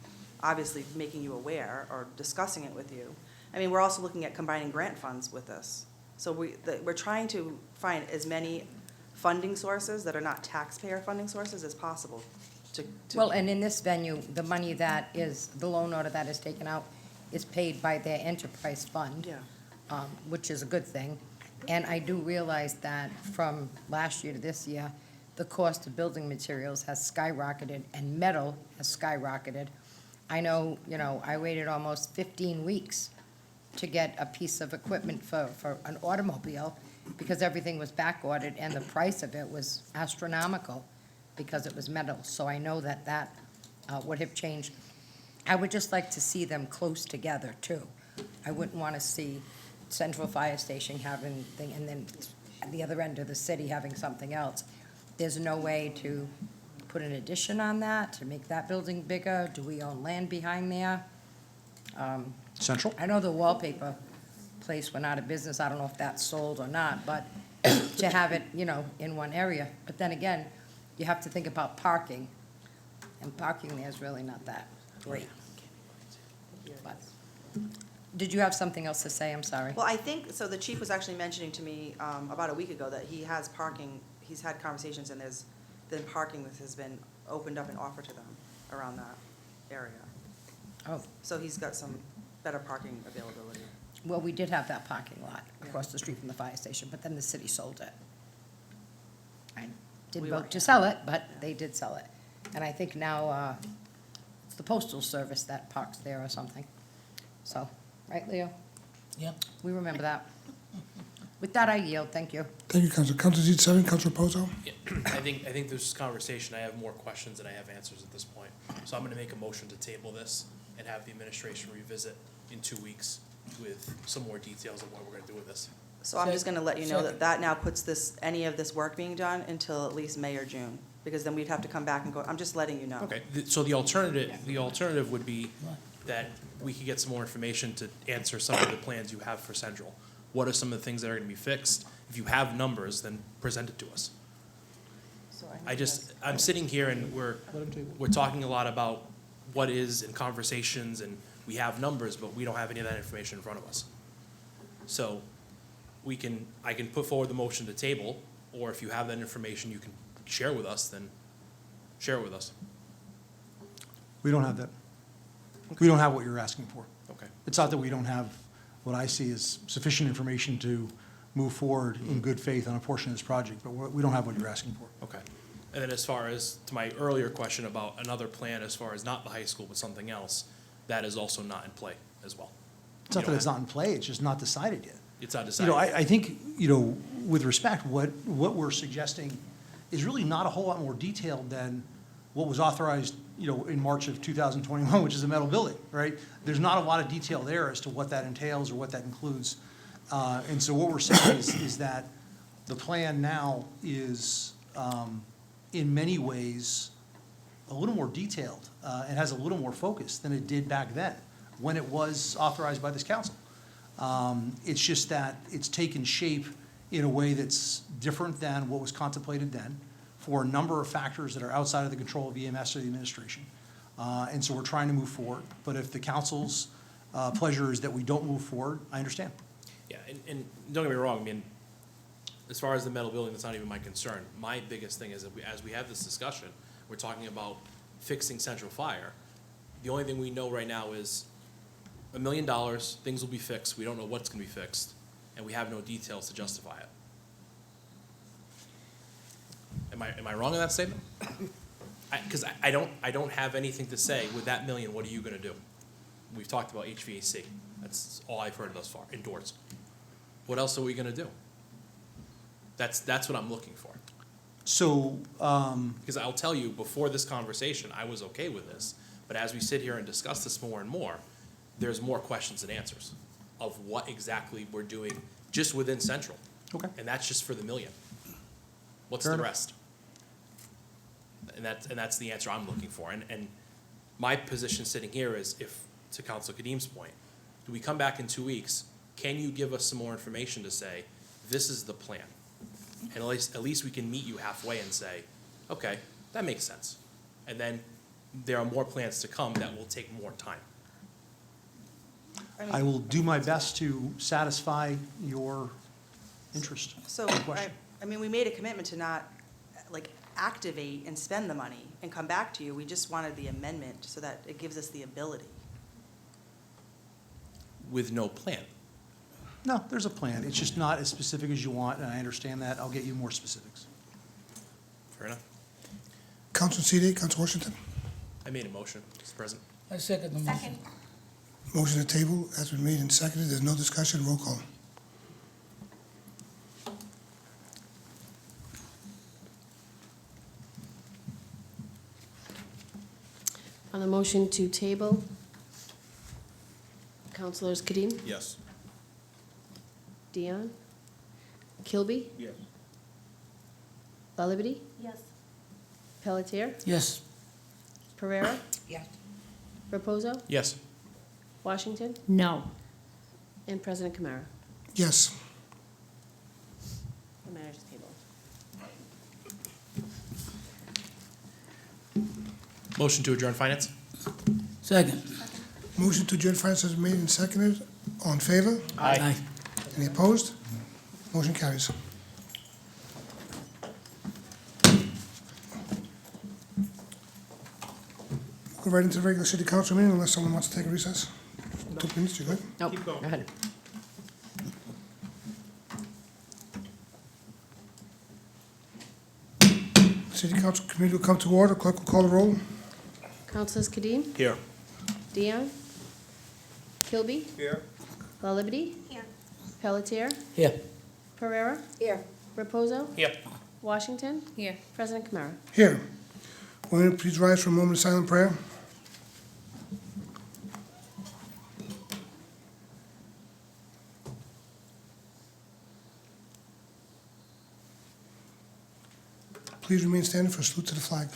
obviously making you aware or discussing it with you. I mean, we're also looking at combining grant funds with this. So we're trying to find as many funding sources that are not taxpayer funding sources as possible to. Well, and in this venue, the money that is, the loan order that is taken out is paid by their enterprise fund. Yeah. Which is a good thing. And I do realize that from last year to this year, the cost of building materials has skyrocketed and metal has skyrocketed. I know, you know, I waited almost 15 weeks to get a piece of equipment for an automobile because everything was back ordered and the price of it was astronomical because it was metal. So I know that would have changed. I would just like to see them close together too. I wouldn't want to see Central Fire Station having thing, and then at the other end of the city having something else. There's no way to put an addition on that, to make that building bigger? Do we own land behind there? Central? I know the wallpaper place went out of business, I don't know if that's sold or not, but to have it, you know, in one area. But then again, you have to think about parking, and parking there is really not that great. But, did you have something else to say? I'm sorry. Well, I think, so the chief was actually mentioning to me about a week ago that he has parking, he's had conversations and then parking has been opened up and offered to them around that area. Oh, So he's got some better parking availability. well, we did have that parking lot across the street from the fire station, but then the city sold it. I did We vote weren't to here. sell it, but they did sell it. And I think now, it's the postal service that parks there or something. So, right, Leo? Yep. We remember that. With that, I yield. Thank you. Thank you, Council. Council seat 7, Council Reposo. Yeah, I think this conversation, I have more questions than I have answers at this point. So I'm gonna make a motion to table this and have the administration revisit in 2 weeks with some more details of what we're gonna do with this. So I'm just gonna let you know Second. that now puts any of this work being done until at least May or June, because then we'd have to come back and go, I'm just letting you know. Okay, so the alternative would be that we could get some more information to answer some of the plans you have for Central. What are some of the things that are gonna be fixed? If you have numbers, then present it to us. So I need I'm sitting here and we're talking a lot about what is in conversations and we have numbers, but we don't have any of that information in front of us. So I can put forward the motion to table, or if you have that information you can share with us, then share it with us. We don't have that. We don't have what you're asking for. Okay. It's not that we don't have what I see as sufficient information to move forward in good faith on a portion of this project, but we don't have what you're asking for. Okay. And then as far as to my earlier question about another plan as far as not the high school but something else, that is also not in play as well. It's not that it's not in play, it's just not decided yet. It's not You decided. know, I think, you know, with respect, what we're suggesting is really not a whole lot more detailed than what was authorized, you know, in March of 2021, which is a metal building, right? There's not a lot of detail there as to what that entails or what that includes. And so what we're saying is that the plan now is, in many ways, a little more detailed and has a little more focus than it did back then, when it was authorized by this council. It's just that it's taken shape in a way that's different than what was contemplated then for a number of factors that are outside of the control of EMS or the administration. And so we're trying to move forward. But if the council's pleasure is that we don't move forward, I understand. Yeah, and don't get me wrong, I mean, as far as the metal building, that's not even my concern. My biggest thing is that as we have this discussion, we're talking about fixing Central Fire. The only thing we know right now is $1 million, things will be fixed, we don't know what's gonna be fixed, and we have no details to justify it. Am I wrong in that statement? Because I don't have anything to say, with that million, what are you gonna do? We've talked about HVAC, that's all I've heard thus far, indoors. What else are we gonna do? That's what I'm looking for. So, Because I'll tell you, before this conversation, I was okay with this, but as we sit here and discuss this more and more, there's more questions than answers of what exactly we're doing just within Central. okay. And that's just for the million. What's Fair the enough. rest? And that's the answer I'm looking for. And my position sitting here is, if, to Council Kadim's point, do we come back in 2 weeks, can you give us some more information to say, this is the plan? And at least we can meet you halfway and say, okay, that makes sense. And then there are more plans to come that will take more time. I will do my best to satisfy your interest. So, Good question. I mean, we made a commitment to not, like, activate and spend the money and come back to you. We just wanted the amendment so that it gives us the ability. With no plan. No, there's a plan. It's just not as specific as you want, and I understand that. I'll get you more specifics. Fair enough. Council CD, Council Washington. I made a motion, Mr. President. I second the motion. Motion to table has been made and seconded. There's no discussion. Roll call. On the motion to table, Councilors Kadim, Yes. Dion, Kilby, Yes. Bellavity, Yes. Pelletier, Yes, Pereira, Yes. Reposo, Yes. Washington, No. and President Kamara. Yes. The matter is tabled. Motion to adjourn finance? second. Motion to adjourn finance has been made and seconded. All in favor? Aye. Any opposed? Motion carries. Go right into the regular city council meeting unless someone wants to take a recess. 2 minutes, you good? Nope, go ahead. City council committee will come to order. Clerk will call the roll. Councilors Kadim, Here. Dion, Kilby, Here. Bellavity, Here. Pelletier, Here. Pereira, Here. Reposo, Here. Washington, Here. President Kamara. Here. Will you please rise for a moment of silent prayer? Please remain standing for a salute to the flag.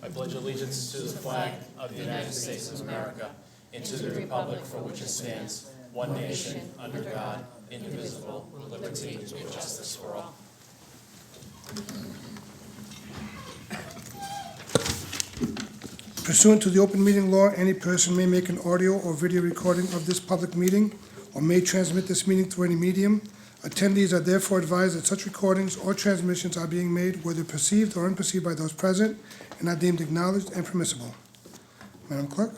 I pledge allegiance to the flag of the United States of America and to the republic for which it stands, one nation, under God, indivisible, with liberty and justice for all. Pursuant to the open meeting law, any person may make an audio or video recording of this public meeting or may transmit this meeting through any medium. Attendees are therefore advised that such recordings or transmissions are being made, whether perceived or unperceived by those present, and are deemed acknowledged and permissible. Madam Clerk?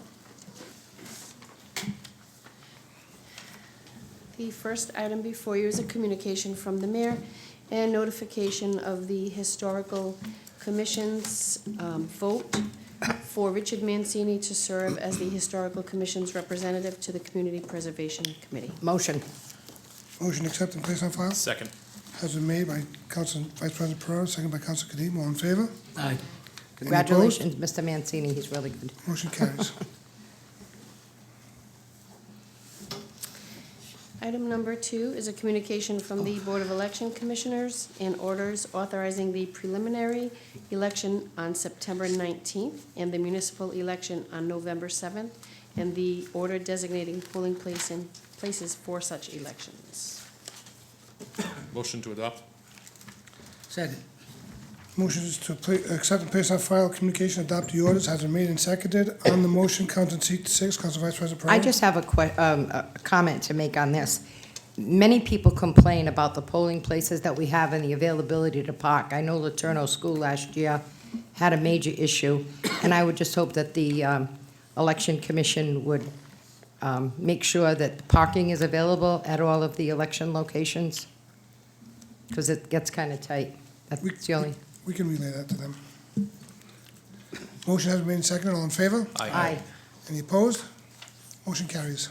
The first item before you is a communication from the mayor and notification of the Historical Commission's vote for Richard Mancini to serve as the Historical Commission's representative to the Community Preservation Committee. Motion. Motion to accept and place on file Second. has been made by Council Vice President Pereira, second by Council Kadim. All in favor? Aye. Congratulations, Mr. Mancini, he's really good. Motion carries. Item number 2 is a communication from the Board of Election Commissioners and orders authorizing the preliminary election on September 19th and the municipal election on November 7th, and the order designating polling places for such elections. Motion to adopt? Second. Motion is to accept and place on file communication, adopt the orders, has been made and seconded. On the motion, Council seat 6, Council Vice President Pereira. I just have a comment to make on this. Many people complain about the polling places that we have and the availability to park. I know Laterno School last year had a major issue, and I would just hope that the Election Commission would make sure that parking is available at all of the election locations, because it gets kind of tight. That's the only. We can relay that to them. Motion has been made and seconded. All in favor? Aye. Any opposed? Motion carries.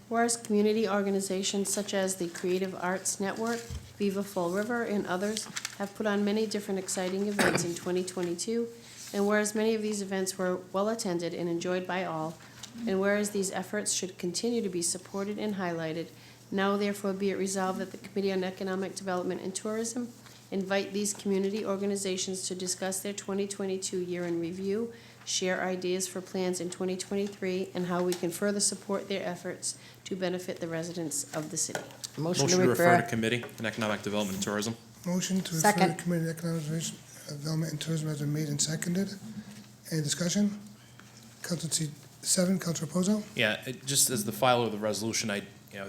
Whereas community organizations such as the Creative Arts Network, Viva Fall River, and others have put on many different exciting events in 2022, and whereas many of these events were well-attended and enjoyed by all, and whereas these efforts should continue to be supported and highlighted, now therefore be it resolved that the Committee on Economic Development and Tourism invite these community organizations to discuss their 2022 year-in review, share ideas for plans in 2023, and how we can further support their efforts to benefit the residents of the city. Motion Motion to to refer to refer. committee on economic development and tourism? Motion to refer to Second. Committee on Economic Development and Tourism has been made and seconded. Any discussion? Council seat 7, Council Reposo. Yeah, just as the filer of the resolution,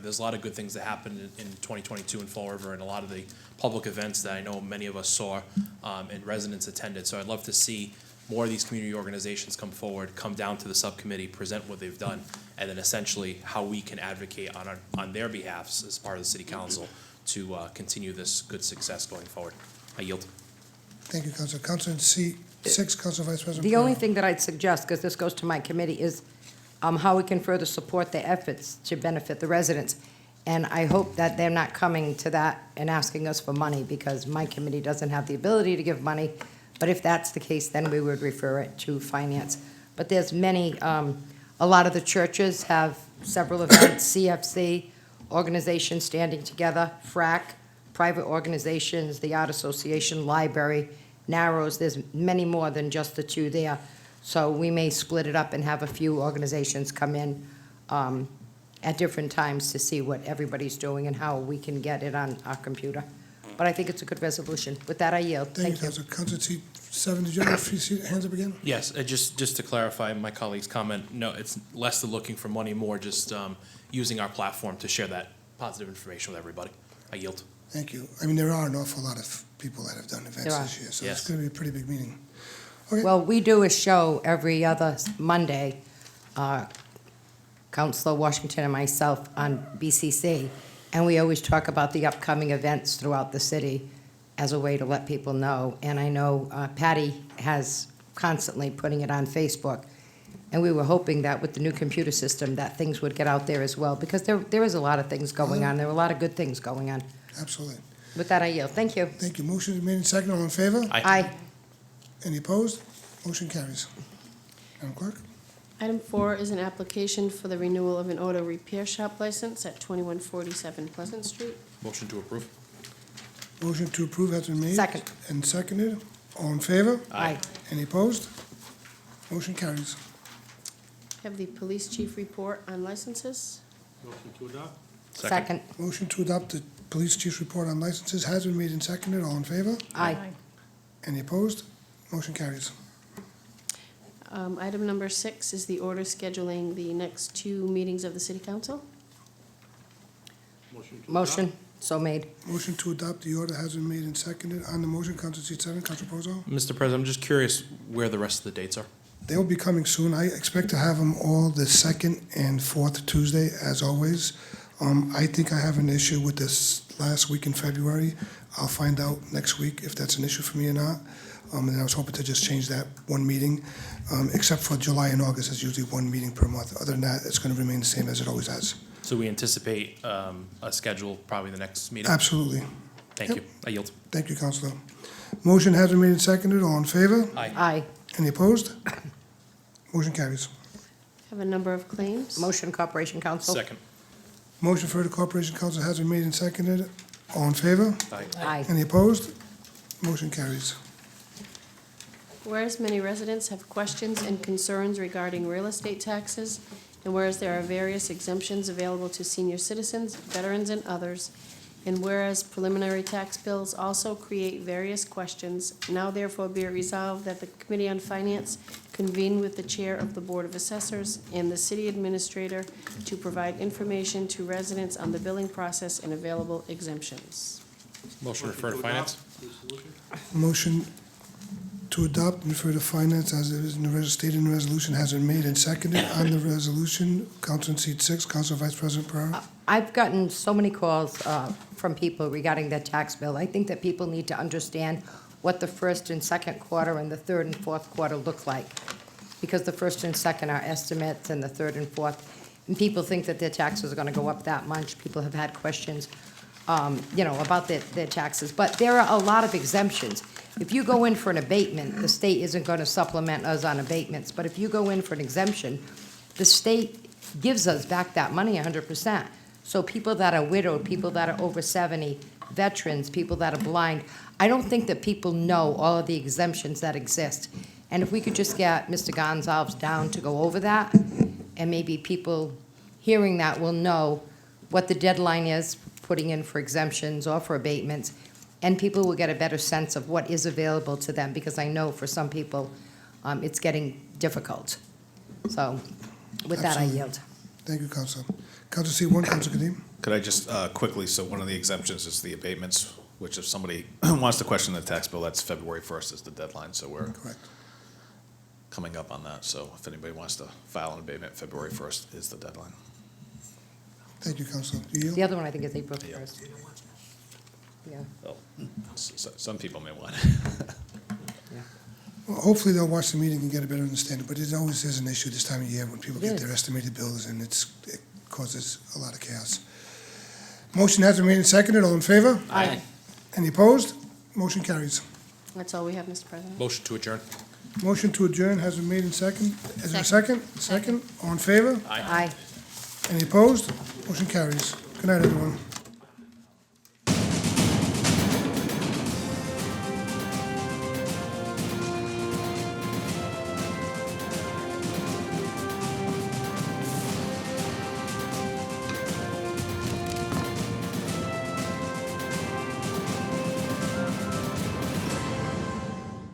there's a lot of good things that happened in 2022 in Fall River, and a lot of the public events that I know many of us saw and residents attended. So I'd love to see more of these community organizations come forward, come down to the subcommittee, present what they've done, and then essentially how we can advocate on their behalfs as part of the city council to continue this good success going forward. I yield. Thank you, Council. Council seat 6, Council Vice President The only Pereira. thing that I'd suggest, because this goes to my committee, is how we can further support their efforts to benefit the residents. And I hope that they're not coming to that and asking us for money, because my committee doesn't have the ability to give money. But if that's the case, then we would refer it to finance. But there's many, a lot of the churches have several events, CFC, organizations standing together, FRAC, private organizations, the Art Association, Library, Narrows, there's many more than just the two there. So we may split it up and have a few organizations come in at different times to see what everybody's doing and how we can get it on our computer. But I think it's a good resolution. With that, I yield. Thank you, Thank you. Council. Council seat 7, did you have hands up again? Yes, just to clarify my colleague's comment, no, it's less than looking for money, more just using our platform to share that positive information with everybody. I yield. Thank you. I mean, there are an awful lot of people that have done events There are. this year, so Yes. it's going to be a pretty big meeting. Okay. Well, we do a show every other Monday, Councilor Washington and myself on BCC, and we always talk about the upcoming events throughout the city as a way to let people know. And I know Patty has constantly putting it on Facebook, and we were hoping that with the new computer system that things would get out there as well, because there is a lot of things going on. There are a lot of good things going on. Absolutely. With that, I yield. Thank you. Thank you. Motion is made and seconded. All in favor? Aye. Any opposed? Motion carries. Madam Clerk? Item 4 is an application for the renewal of an auto repair shop license at 2147 Pleasant Street. Motion to approve? Motion to approve has been made. Second. And seconded. All in favor? Aye. Any opposed? Motion carries. Have the police chief report on licenses. Motion to adopt? Second. Motion to adopt the police chief's report on licenses has been made and seconded. All in favor? Aye. Any opposed? Motion carries. Item number 6 is the order scheduling the next 2 meetings of the city council. Motion. So made. Motion to adopt the order has been made and seconded. On the motion, Council seat 7, Council Reposo. Mr. President, I'm just curious where the rest of the dates are. They will be coming soon. I expect to have them all the second and fourth Tuesday, as always. I think I have an issue with this last week in February. I'll find out next week if that's an issue for me or not. And I was hoping to just change that one meeting, except for July and August, it's usually one meeting per month. Other than that, it's going to remain the same as it always has. So we anticipate a schedule probably the next meeting? Absolutely. Thank you. I yield. Thank you, Counselor. Motion has been made and seconded. All in favor? Aye. Any opposed? Motion carries. Have a number of claims. Motion, Corporation Council. Second. Motion for the Corporation Council has been made and seconded. All in favor? Aye. Any opposed? Motion carries. Whereas many residents have questions and concerns regarding real estate taxes, and whereas there are various exemptions available to senior citizens, veterans, and others, and whereas preliminary tax bills also create various questions, now therefore be it resolved that the Committee on Finance convene with the Chair of the Board of Assessors and the City Administrator to provide information to residents on the billing process and available exemptions. Motion to refer to finance? Motion to adopt and refer to finance as it is in the stated in the resolution has been made and seconded. On the resolution, Council in seat 6, Council Vice President Pereira. I've gotten so many calls from people regarding their tax bill. I think that people need to understand what the first and second quarter and the third and fourth quarter look like. Because the first and second are estimates and the third and fourth, and people think that their taxes are gonna go up that much. People have had questions, about their taxes. But there are a lot of exemptions. If you go in for an abatement, the state isn't gonna supplement us on abatements. But if you go in for an exemption, the state gives us back that money 100%. So people that are widowed, people that are over 70, veterans, people that are blind, I don't think that people know all of the exemptions that exist. And if we could just get Mr. Gonzalez down to go over that, and maybe people hearing that will know what the deadline is, putting in for exemptions or for abatements, and people will get a better sense of what is available to them, because I know for some people, it's getting difficult. So, with that, I Absolutely. yield. Thank you, Council. Council seat 1, Council Kadim. Could I just quickly, so one of the exemptions is the abatements, which if somebody wants to question the tax bill, that's February 1st is the deadline, so we're Correct. coming up on that. So if anybody wants to file an abatement, February 1st is the deadline. Thank you, Council. Do you The other one, I think, is April 1st. Yeah, Oh, some people may want. yeah. Well, hopefully they'll watch the meeting and get a better understanding, but it always is an issue this time of year when people It get is. their estimated bills, and it causes a lot of chaos. Motion has been made and seconded. All in favor? Aye. Any opposed? Motion carries. That's all we have, Mr. President. Motion to adjourn? Motion to adjourn has been made and second. Is there a second? Second. All in favor? Aye. Any opposed? Motion carries. Good night, everyone.